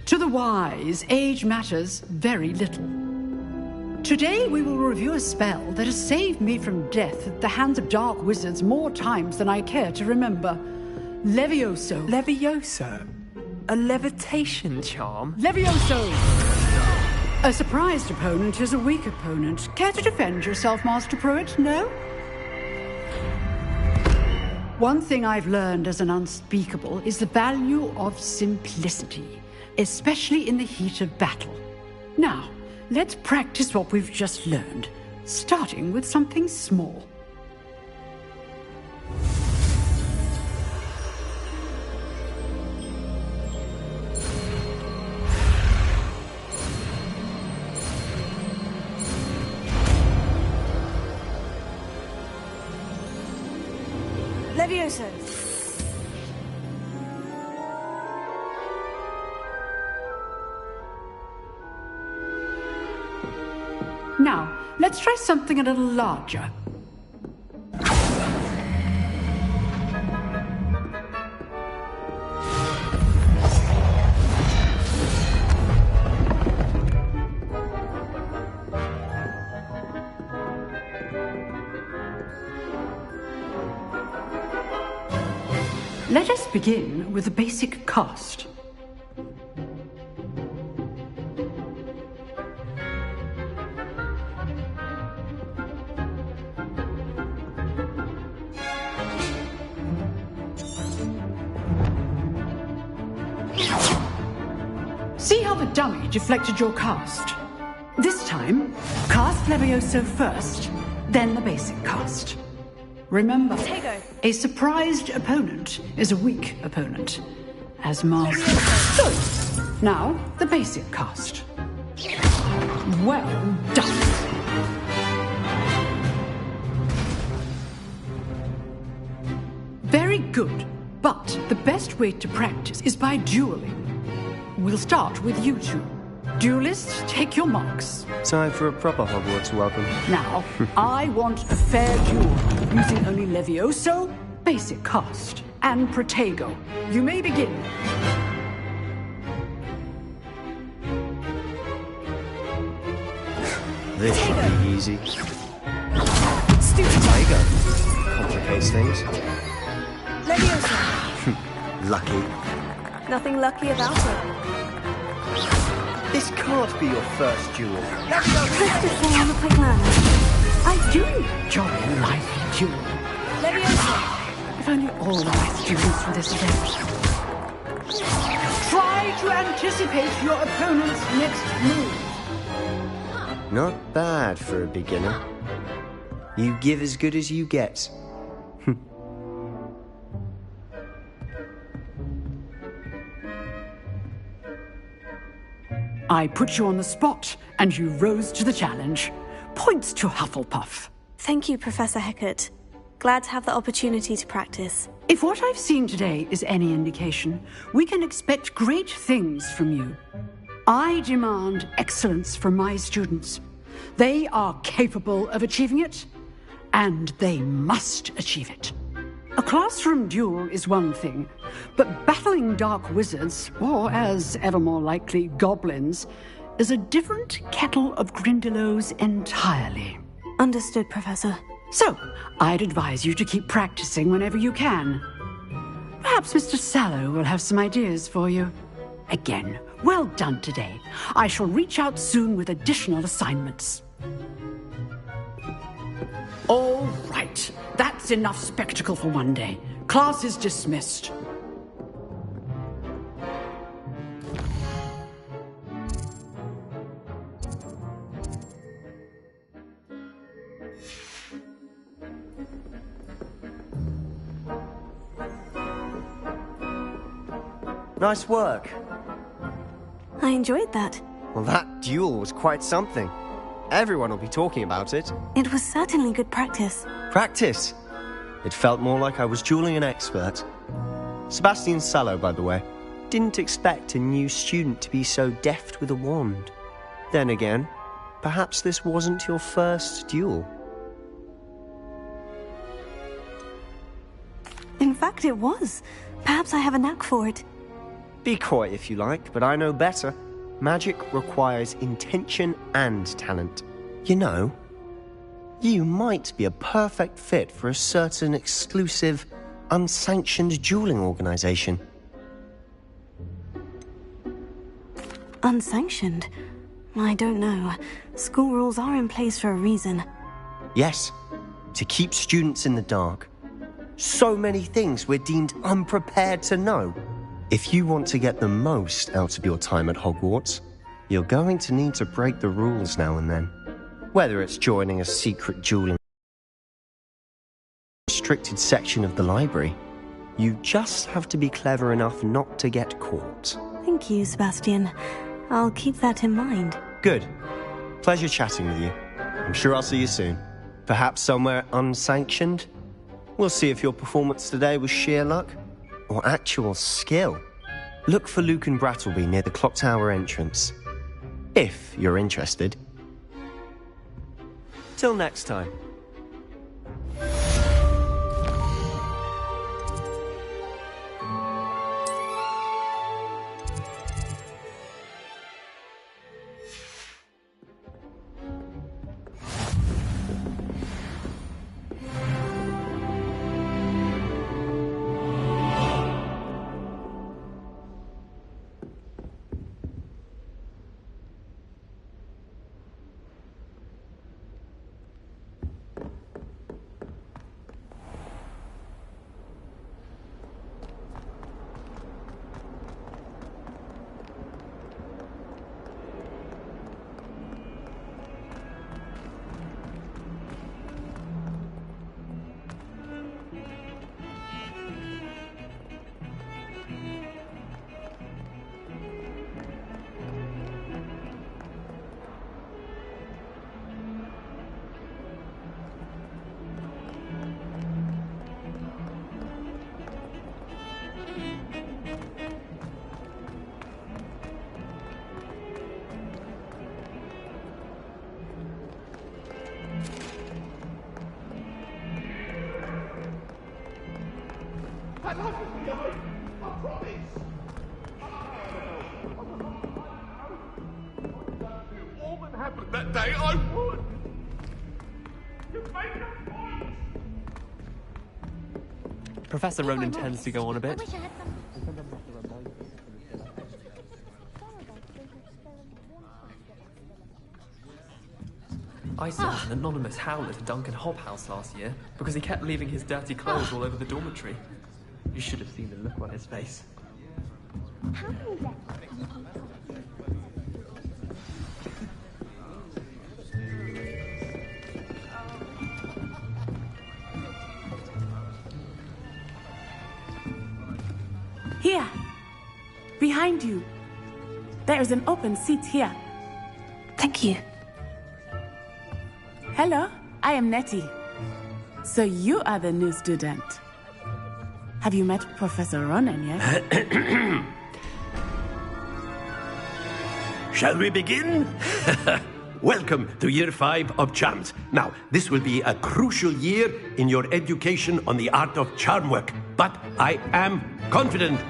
To the wise, age matters very little. Today we will review a spell that has saved me from death at the hands of dark wizards more times than I care to remember. Levioso. Levioso? A levitation charm? Levioso! A surprised opponent is a weak opponent. Care to defend yourself, Master Pruitt? No? One thing I've learned as an unspeakable is the value of simplicity, especially in the heat of battle. Now, let's practice what we've just learned, starting with something small. Levioso. Now, let's try something a little larger. Let us begin with the basic cast. See how the dummy deflected your cast? This time, cast Levioso first, then the basic cast. Remember, a surprised opponent is a weak opponent. As master. Good. Now, the basic cast. Well done. Very good. But the best way to practice is by dueling. We'll start with you two. Duelists, take your marks. Time for a proper Hogwarts welcome. Now, I want a fair duel, using only Levioso, basic cast, and Protego. You may begin. This should be easy. Stupid. Tiger. Complicates things. Levioso. Lucky. Nothing lucky about it. This can't be your first duel. Christopher look like man. I do enjoy a lively duel. Levioso. If only all my students were this adept. Try to anticipate your opponent's next move. Not bad for a beginner. You give as good as you get. I put you on the spot, and you rose to the challenge. Points to Hufflepuff. Thank you, Professor Hecat. Glad to have the opportunity to practice. If what I've seen today is any indication, we can expect great things from you. I demand excellence from my students. They are capable of achieving it, and they must achieve it. A classroom duel is one thing, but battling dark wizards, or as ever more likely, goblins, is a different kettle of Grindylows entirely. Understood, Professor. So, I'd advise you to keep practicing whenever you can. Perhaps Mr. Sallow will have some ideas for you. Again, well done today. I shall reach out soon with additional assignments. All right. That's enough spectacle for one day. Class is dismissed. Nice work. I enjoyed that. Well, that duel was quite something. Everyone will be talking about it. It was certainly good practice. Practice? It felt more like I was dueling an expert. Sebastian Sallow, by the way. Didn't expect a new student to be so deft with a wand. Then again, perhaps this wasn't your first duel. In fact, it was. Perhaps I have a knack for it. Be coy if you like, but I know better. Magic requires intention and talent. You know, you might be a perfect fit for a certain exclusive, unsanctioned dueling organization. Unsanctioned? I don't know. School rules are in place for a reason. Yes, to keep students in the dark. So many things we're deemed unprepared to know. If you want to get the most out of your time at Hogwarts, you're going to need to break the rules now and then. Whether it's joining a secret dueling restricted section of the library, you just have to be clever enough not to get caught. Thank you, Sebastian. I'll keep that in mind. Good. Pleasure chatting with you. I'm sure I'll see you soon. Perhaps somewhere unsanctioned? We'll see if your performance today was sheer luck or actual skill. Look for Luke and Brattleby near the clock tower entrance. If you're interested. Till next time. That day I would. You make a point. Professor Ronan tends to go on a bit. I sent an anonymous howler to Duncan Hobhouse last year because he kept leaving his dirty clothes all over the dormitory. You should have seen the look on his face. Here! Behind you! There There's an open seat here. Thank you. Hello, I am Nettie. So you are the new student. Have you met Professor Ronan yet? Shall we begin? Welcome to Year 5 of Charms. Now, this will be a crucial year in your education on the art of charm work. But I am confident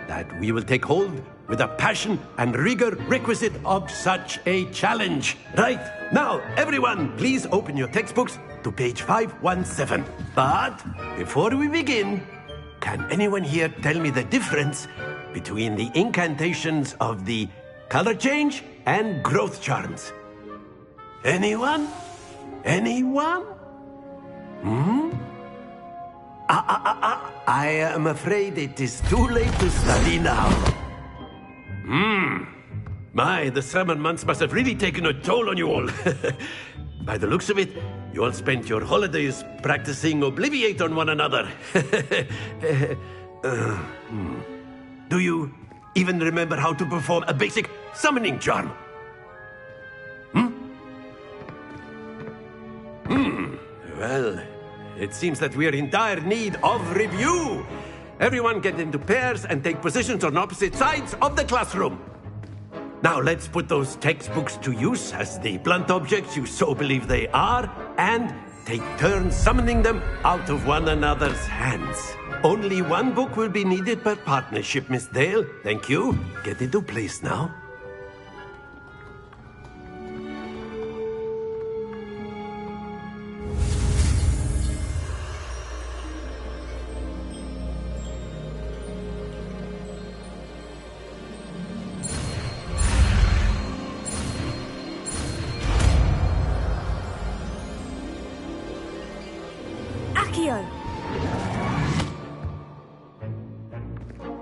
that we will take hold with the passion and rigor requisite of such a challenge. Right, now, everyone, please open your textbooks to page 517. But before we begin, can anyone here tell me the difference between the incantations of the color change and growth charms? Anyone? Anyone? I am afraid it is too late to study now. My, the summer months must have really taken a toll on you all. By the looks of it, you all spent your holidays practicing Obliviate on one another. Do you even remember how to perform a basic summoning charm? Well, it seems that we are in dire need of review. Everyone get into pairs and take positions on opposite sides of the classroom. Now let's put those textbooks to use as the blunt objects you so believe they are, and take turns summoning them out of one another's hands. Only one book will be needed per partnership, Miss Dale. Thank you. Get into place now.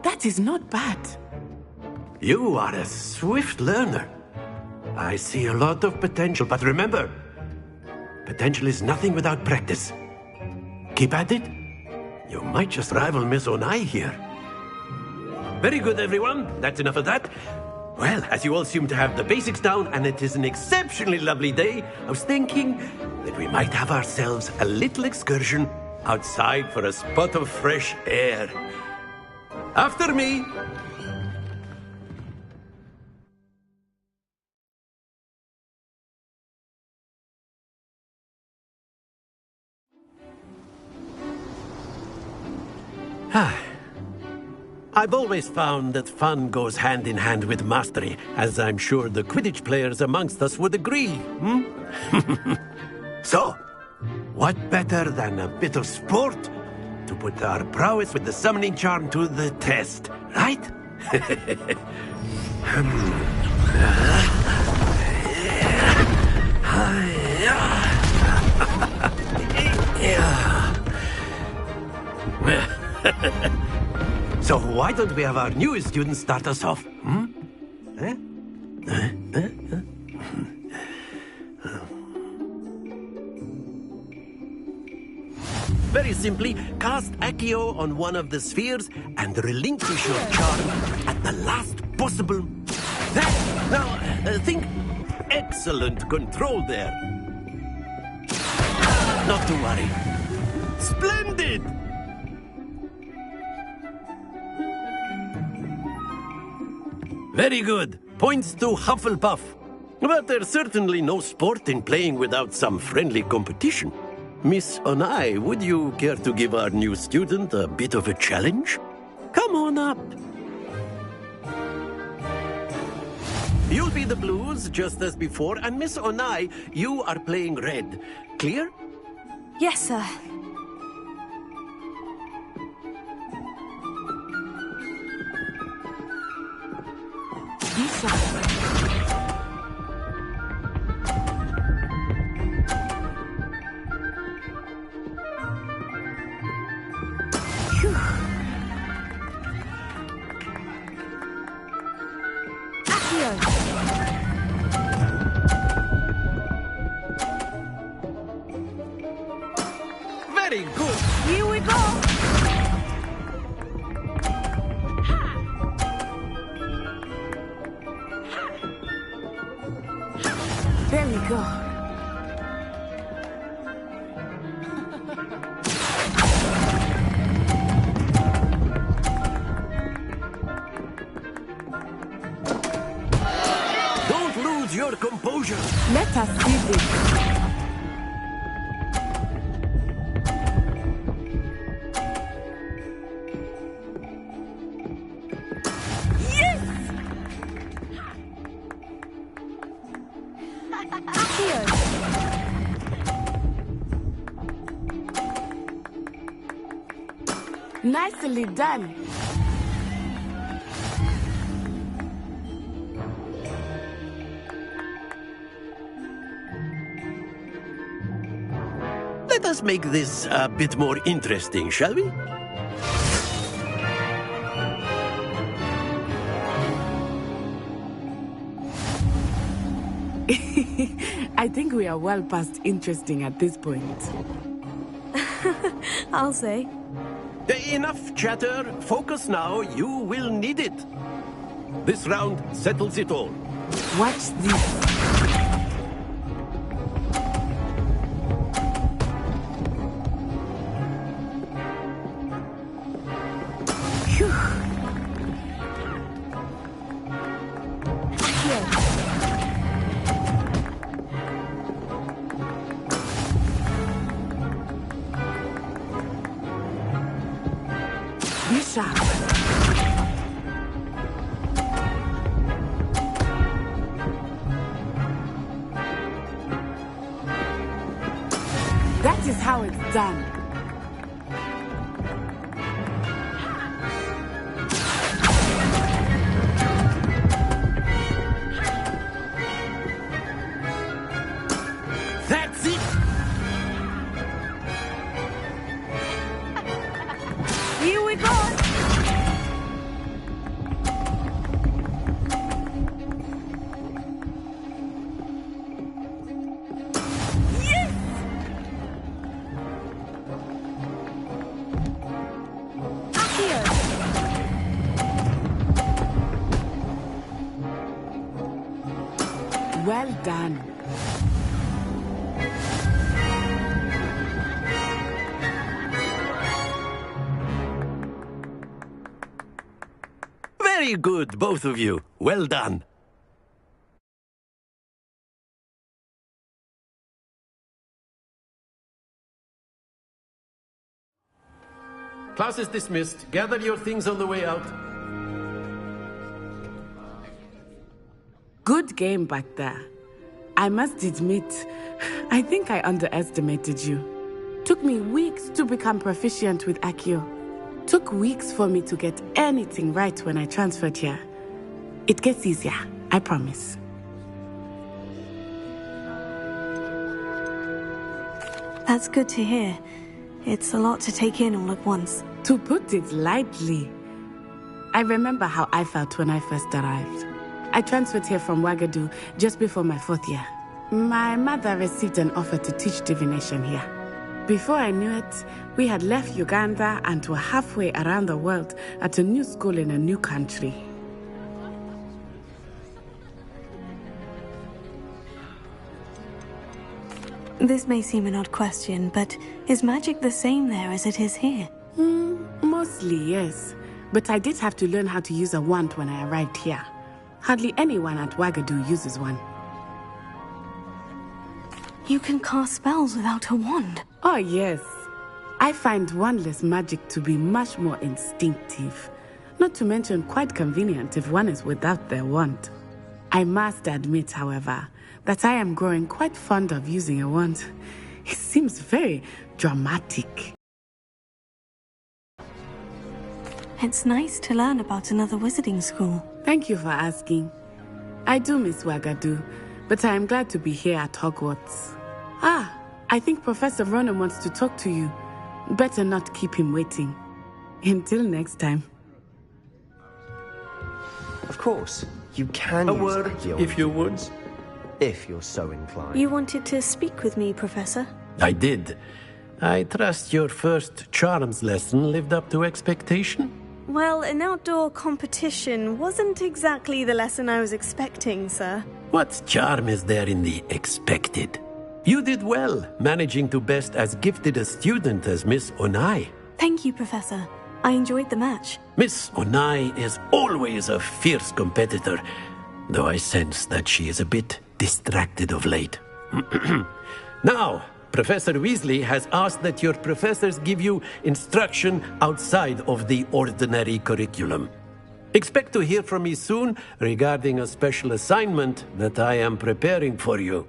That is not bad. You are a swift learner. I see a lot of potential, but remember, potential is nothing without practice. Keep at it. You might just rival Miss Onai here. Very good, everyone. That's enough of that. Well, as you all seem to have the basics down, and it is an exceptionally lovely day, I was thinking that we might have ourselves a little excursion outside for a spot of fresh air. After me. I've always found that fun goes hand in hand with mastery, as I'm sure the Quidditch players amongst us would agree. So, what better than a bit of sport to put our prowess with the summoning charm to the test, right? So why don't we have our newest student start us off? Very simply, cast Accio on one of the spheres and relinquish your charm at the last possible... Now, think... Excellent control there. Not to worry. Splendid! Very good. Points to Hufflepuff. But there's certainly no sport in playing without some friendly competition. Miss Onai, would you care to give our new student a bit of a challenge? Come on up. You'll be the blues, just as before, and Miss Onai, you are playing red. Clear? Yes, sir. Very good. Here we go. go. Don't lose your composure. Let us see this. Nicely done. Let us make this a bit more interesting, shall we? I think we are well past interesting at this point. I'll say. Enough chatter. Focus now. You will need it. This round settles it all. Watch this. Be sharp. That is how it's done. That's it. Here we go. Well done. Very good, both of you. Well done. Class is dismissed. Gather your things on the way out. Good game back there. I must admit, I think I underestimated you. Took me weeks to become proficient with Accio. Took weeks for me to get anything right when I transferred here. It gets easier, I promise. That's good to hear. It's a lot to take in all at once. To put it lightly, I remember how I felt when I first arrived. I transferred here from Ouagadougou just before my 4th year. My mother received an offer to teach divination here. Before I knew it, we had left Uganda and were halfway around the world at a new school in a new country. This may seem an odd question, but is magic the same there as it is here? Mostly, yes. But I did have to learn how to use a wand when I arrived here. Hardly anyone at Ouagadougou uses one. You can cast spells without a wand? Oh, yes. I find wandless magic to be much more instinctive. Not to mention quite convenient if one is without their wand. I must admit, however, that I am growing quite fond of using a wand. It seems very dramatic. It's nice to learn about another wizarding school. Thank you for asking. I do miss Ouagadougou, but I am glad to be here at Hogwarts. I think Professor Ronan wants to talk to you. Better not keep him waiting. Until next time. Of course, you can A use word, Accio if you would. if you're so inclined. You wanted to speak with me, Professor? I did. I trust your first charms lesson lived up to expectation? Well, an outdoor competition wasn't exactly the lesson I was expecting, sir. What charm is there in the expected? You did well, managing to best as gifted a student as Miss Onai. Thank you, Professor. I enjoyed the match. Miss Onai is always a fierce competitor, though I sense that she is a bit distracted of late. Now, Professor Weasley has asked that your professors give you instruction outside of the ordinary curriculum. Expect to hear from me soon regarding a special assignment that I am preparing for you.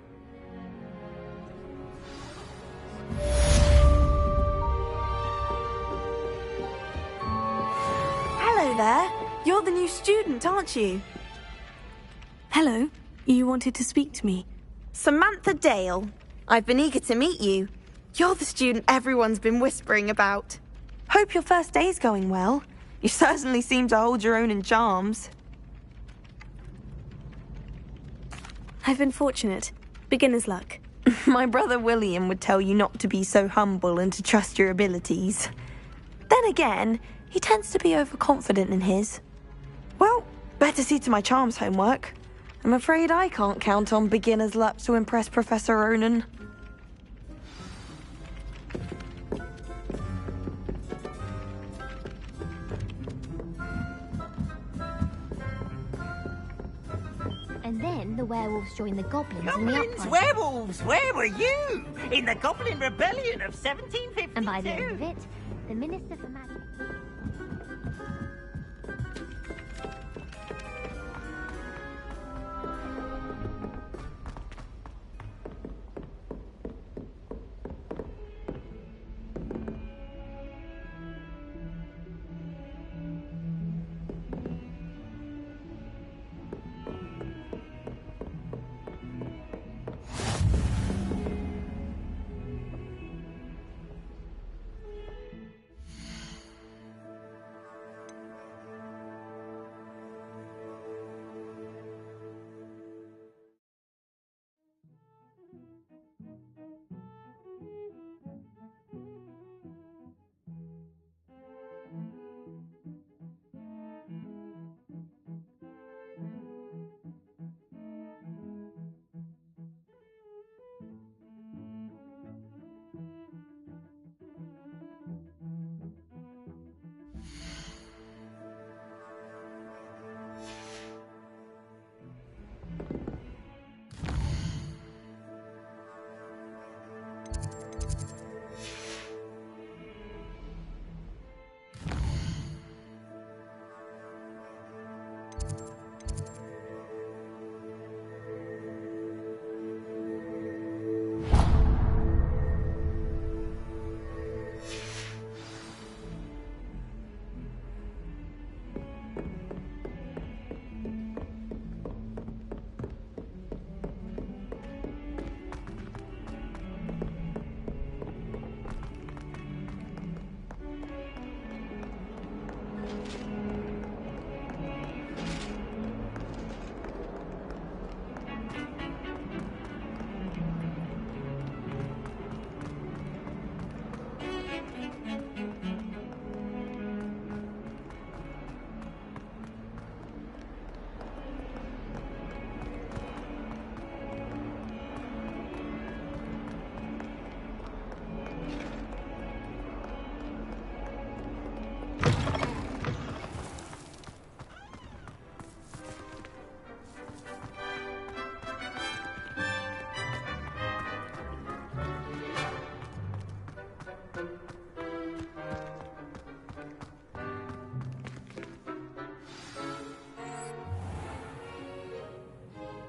Hello there. You're the new student, aren't you? Hello. You wanted to speak to me? Samantha Dale. I've been eager to meet you. You're the student everyone's been whispering about. Hope your first day's going well. You certainly seem to hold your own in charms. I've been fortunate. Beginner's luck. My brother William would tell you not to be so humble and to trust your abilities. Then again, he tends to be overconfident in his. Well, better see to my charms homework. I'm afraid I can't count on beginner's luck to impress Professor Ronan. And then the werewolves joined the goblins in the Goblins, uprising. werewolves, where were you? In the Goblin Rebellion of 1752. And by the end of it, the Minister for Magic...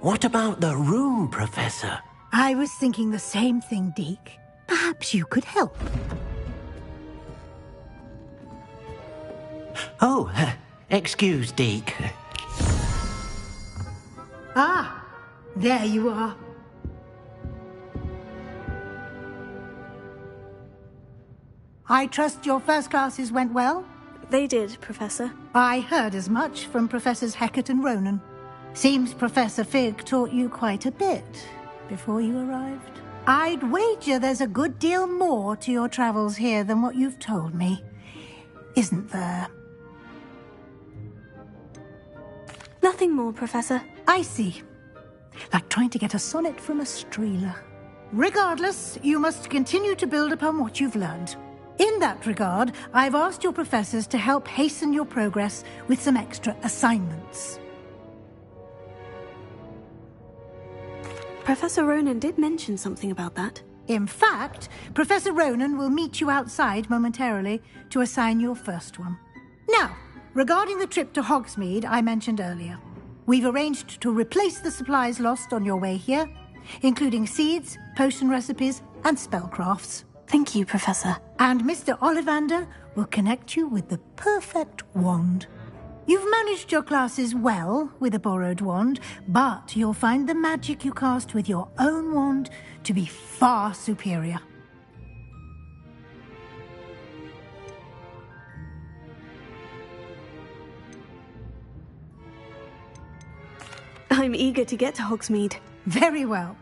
What about the room, Professor? I was thinking the same thing, Deke. Perhaps you could help. Oh, excuse, Deke. Ah, there you are. I trust your first classes went well? They did, Professor. I heard as much from Professors Hecat and Ronan. Seems Professor Fig taught you quite a bit before you arrived. I'd wager there's a good deal more to your travels here than what you've told me. Isn't there? Nothing more, Professor. I see. like trying to get a sonnet from a streeler. Regardless, you must continue to build upon what you've learned. In that regard, I've asked your professors to help hasten your progress with some extra assignments. Professor Ronan did mention something about that. In fact, Professor Ronan will meet you outside momentarily to assign your first one. Now, regarding the trip to Hogsmeade I mentioned earlier, we've arranged to replace the supplies lost on your way here, including seeds, potion recipes, and spellcrafts. Thank you, Professor. And Mr. Ollivander will connect you with the perfect wand. You've managed your classes well with a borrowed wand, but you'll find the magic you cast with your own wand to be far superior. I'm eager to get to Hogsmeade. Very well.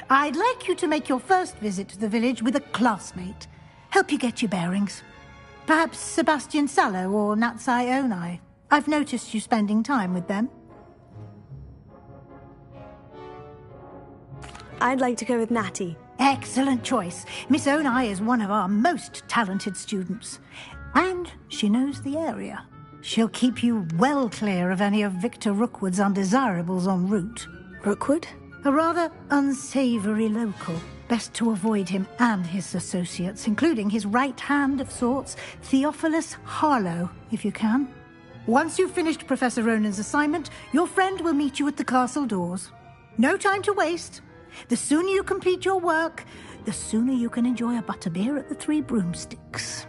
I'd like you to make your first visit to the village with a classmate. Help you get your bearings. Perhaps Sebastian Sallow or Natsai Onai. I've noticed you spending time with them. I'd like to go with Natty. Excellent choice. Miss Onai is one of our most talented students. And she knows the area. She'll keep you well clear of any of Victor Rookwood's undesirables en route. Rookwood? A rather unsavoury local. Best to avoid him and his associates, including his right hand of sorts, Theophilus Harlow, if you can. Once you've finished Professor Ronan's assignment, your friend will meet you at the castle doors. No time to waste. The sooner you complete your work, the sooner you can enjoy a butterbeer at the Three Broomsticks.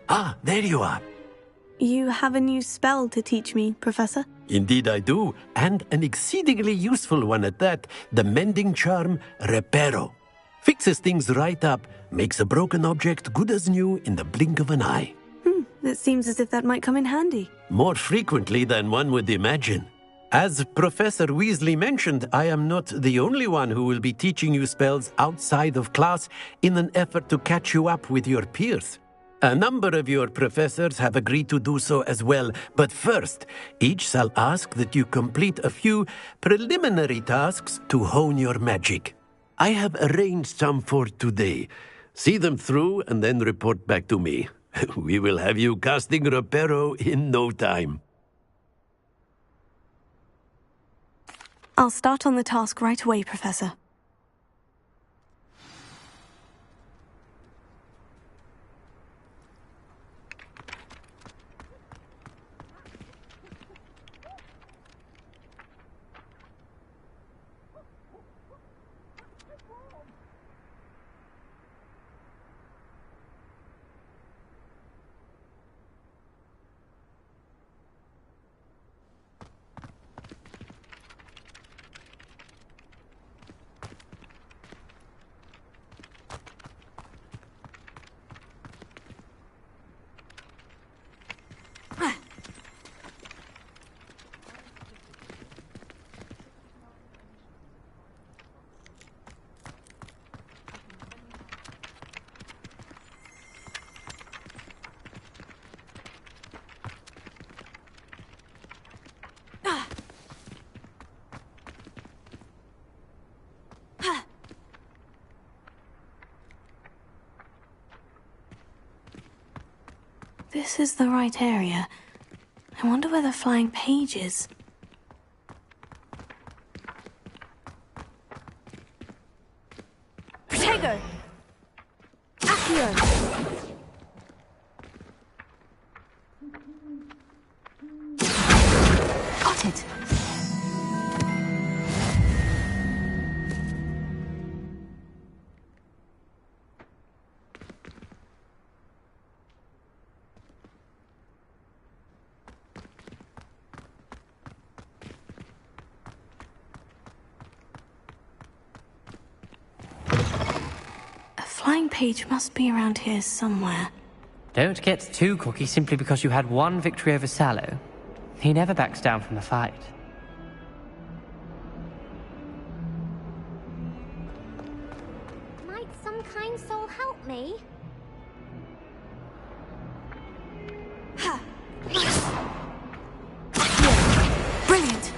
Ah, there you are. You have a new spell to teach me, Professor? Indeed I do, and an exceedingly useful one at that. The mending charm, Reparo. Fixes things right up, makes a broken object good as new in the blink of an eye. It seems as if that might come in handy. More frequently than one would imagine. As Professor Weasley mentioned, I am not the only one who will be teaching you spells outside of class in an effort to catch you up with your peers. A number of your professors have agreed to do so as well, but first, each shall ask that you complete a few preliminary tasks to hone your magic. I have arranged some for today. See them through and then report back to me. We will have you casting Reparo in no time. I'll start on the task right away, Professor. This is the right area. I wonder where the flying page is. Protego! Accio! Got it! drawing page must be around here somewhere. Don't get too cocky simply because you had one victory over Sallow. He never backs down from the fight. Might some kind soul help me? Brilliant!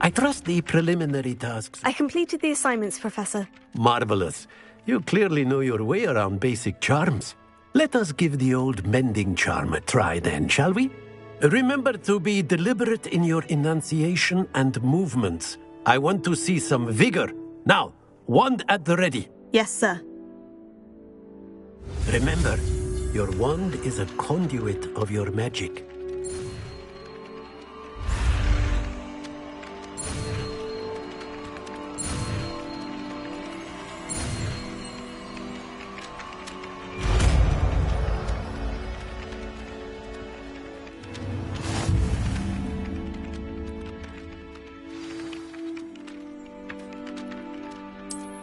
I trust the preliminary tasks. I completed the assignments, Professor. Marvelous. You clearly know your way around basic charms. Let us give the old mending charm a try then, shall we? Remember to be deliberate in your enunciation and movements. I want to see some vigor. Now, wand at the ready. Yes, sir. Remember, your wand is a conduit of your magic.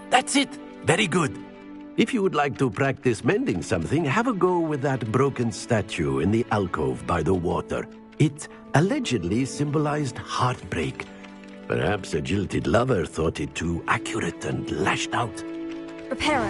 That's it. Very good. If you would like to practice mending something, have a go with that broken statue in the alcove by the water. It allegedly symbolized heartbreak. Perhaps a jilted lover thought it too accurate and lashed out. Reparo.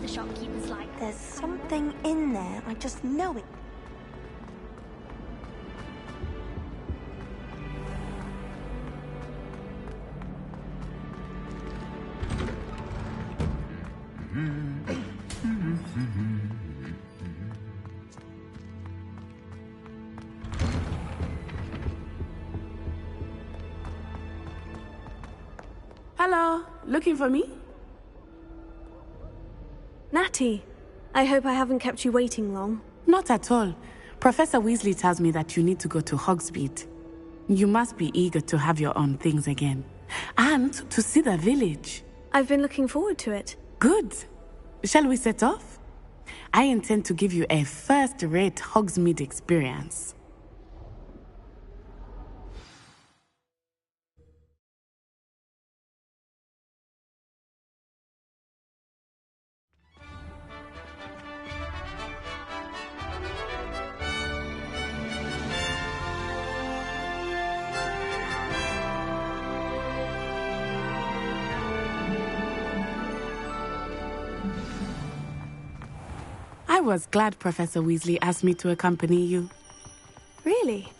The shopkeepers like There's something in there. I just know it. Hello, looking for me? Natty, I hope I haven't kept you waiting long. Not at all. Professor Weasley tells me that you need to go to Hogsmeade. You must be eager to have your own things again. And to see the village. I've been looking forward to it. Good. Shall we set off? I intend to give you a first-rate Hogsmeade experience. I was glad Professor Weasley asked me to accompany you. Really?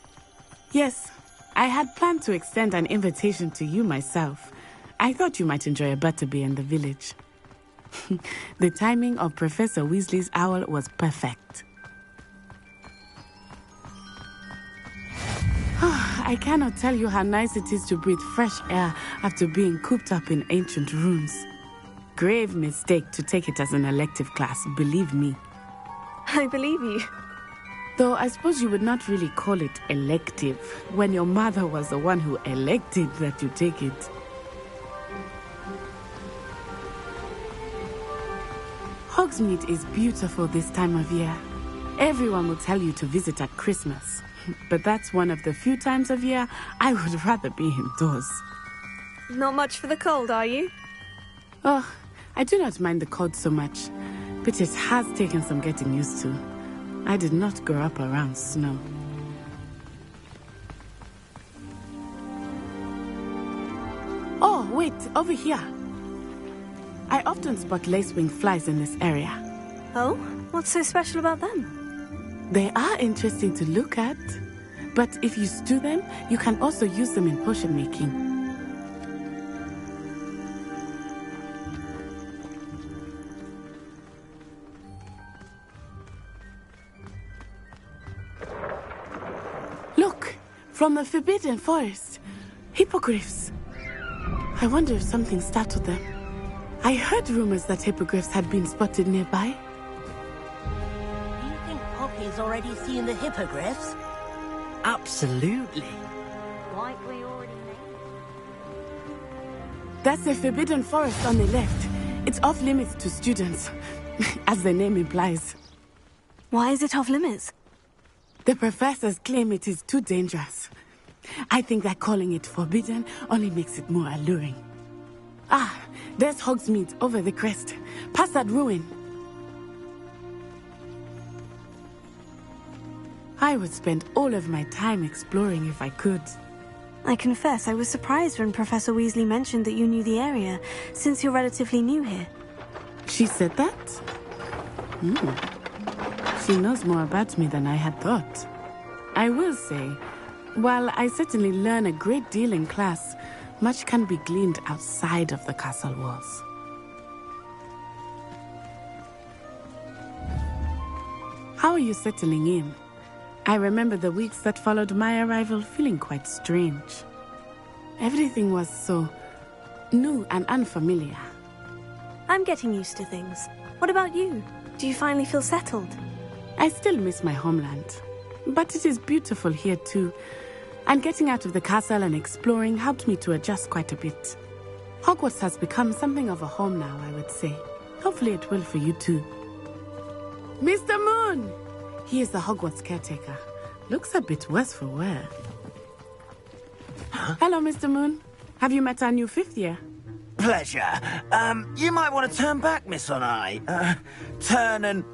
Yes. I had planned to extend an invitation to you myself. I thought you might enjoy a butterbeer in the village. The timing of Professor Weasley's owl was perfect. I cannot tell you how nice it is to breathe fresh air after being cooped up in ancient rooms. Grave mistake to take it as an elective class, believe me. I believe you. Though I suppose you would not really call it elective when your mother was the one who elected that you take it. Hogsmeade is beautiful this time of year. Everyone will tell you to visit at Christmas. But that's one of the few times of year I would rather be indoors. Not much for the cold, are you? Oh, I do not mind the cold so much, but it has taken some getting used to. I did not grow up around snow. Oh, wait, over here. I often spot lacewing flies in this area. Oh? What's so special about them? They are interesting to look at, but if you stew them, you can also use them in potion making. Look, from the Forbidden Forest, hippogriffs. I wonder if something startled them. I heard rumors that hippogriffs had been spotted nearby. Do you think Poppy's already seen the hippogriffs? Absolutely. Like we already know. That's the Forbidden Forest on the left. It's off limits to students, as the name implies. Why is it off limits? The professors claim it is too dangerous. I think that calling it forbidden only makes it more alluring. Ah, there's Hogsmeade over the crest. Past that ruin. I would spend all of my time exploring if I could. I confess I was surprised when Professor Weasley mentioned that you knew the area, since you're relatively new here. She said that? She knows more about me than I had thought. I will say, while I certainly learn a great deal in class, much can be gleaned outside of the castle walls. How are you settling in? I remember the weeks that followed my arrival feeling quite strange. Everything was so new and unfamiliar. I'm getting used to things. What about you? Do you finally feel settled? I still miss my homeland, but it is beautiful here too. And getting out of the castle and exploring helped me to adjust quite a bit. Hogwarts has become something of a home now, I would say. Hopefully it will for you too. Mr. Moon! He is the Hogwarts caretaker. Looks a bit worse for wear. Huh? Hello, Mr. Moon. Have you met our new fifth year? Pleasure. You might want to turn back, Miss On Eye. Turn and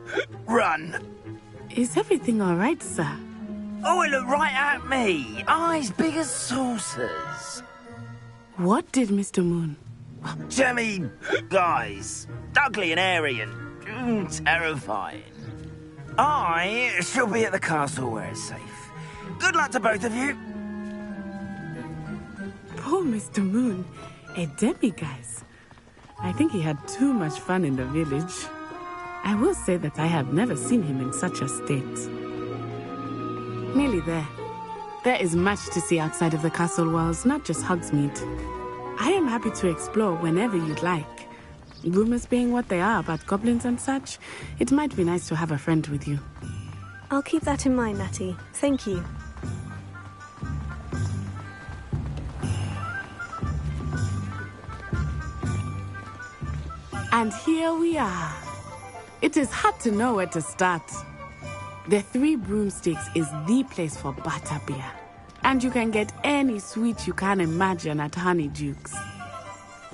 run. Is everything all right, sir? Oh, it looked right at me. Eyes big as saucers. What did Mr. Moon? Jemmy guys. Ugly and airy and terrifying. I shall be at the castle where it's safe. Good luck to both of you. Poor Mr. Moon. A demiguise. I think he had too much fun in the village. I will say that I have never seen him in such a state. Nearly there. There is much to see outside of the castle walls, not just Hogsmeade. I am happy to explore whenever you'd like. Rumors being what they are about goblins and such, it might be nice to have a friend with you. I'll keep that in mind, Natty. Thank you. And here we are. It is hard to know where to start. The Three Broomsticks is the place for butterbeer. And you can get any sweet you can imagine at Honeydukes.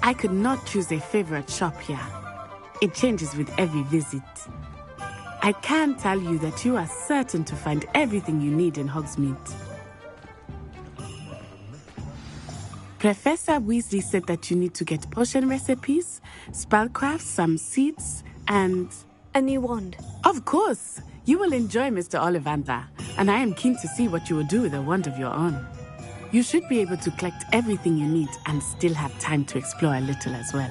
I could not choose a favorite shop here. It changes with every visit. I can tell you that you are certain to find everything you need in Hogsmeade. Professor Weasley said that you need to get potion recipes, spellcraft, some seeds, and... a new wand. Of course! You will enjoy Mr. Ollivander, and I am keen to see what you will do with a wand of your own. You should be able to collect everything you need and still have time to explore a little as well.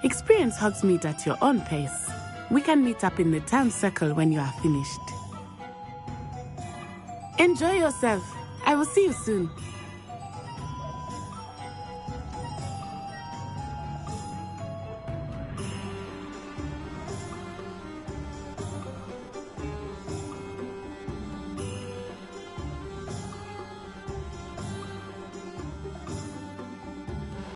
Experience Hogsmeade at your own pace. We can meet up in the town circle when you are finished. Enjoy yourself. I will see you soon.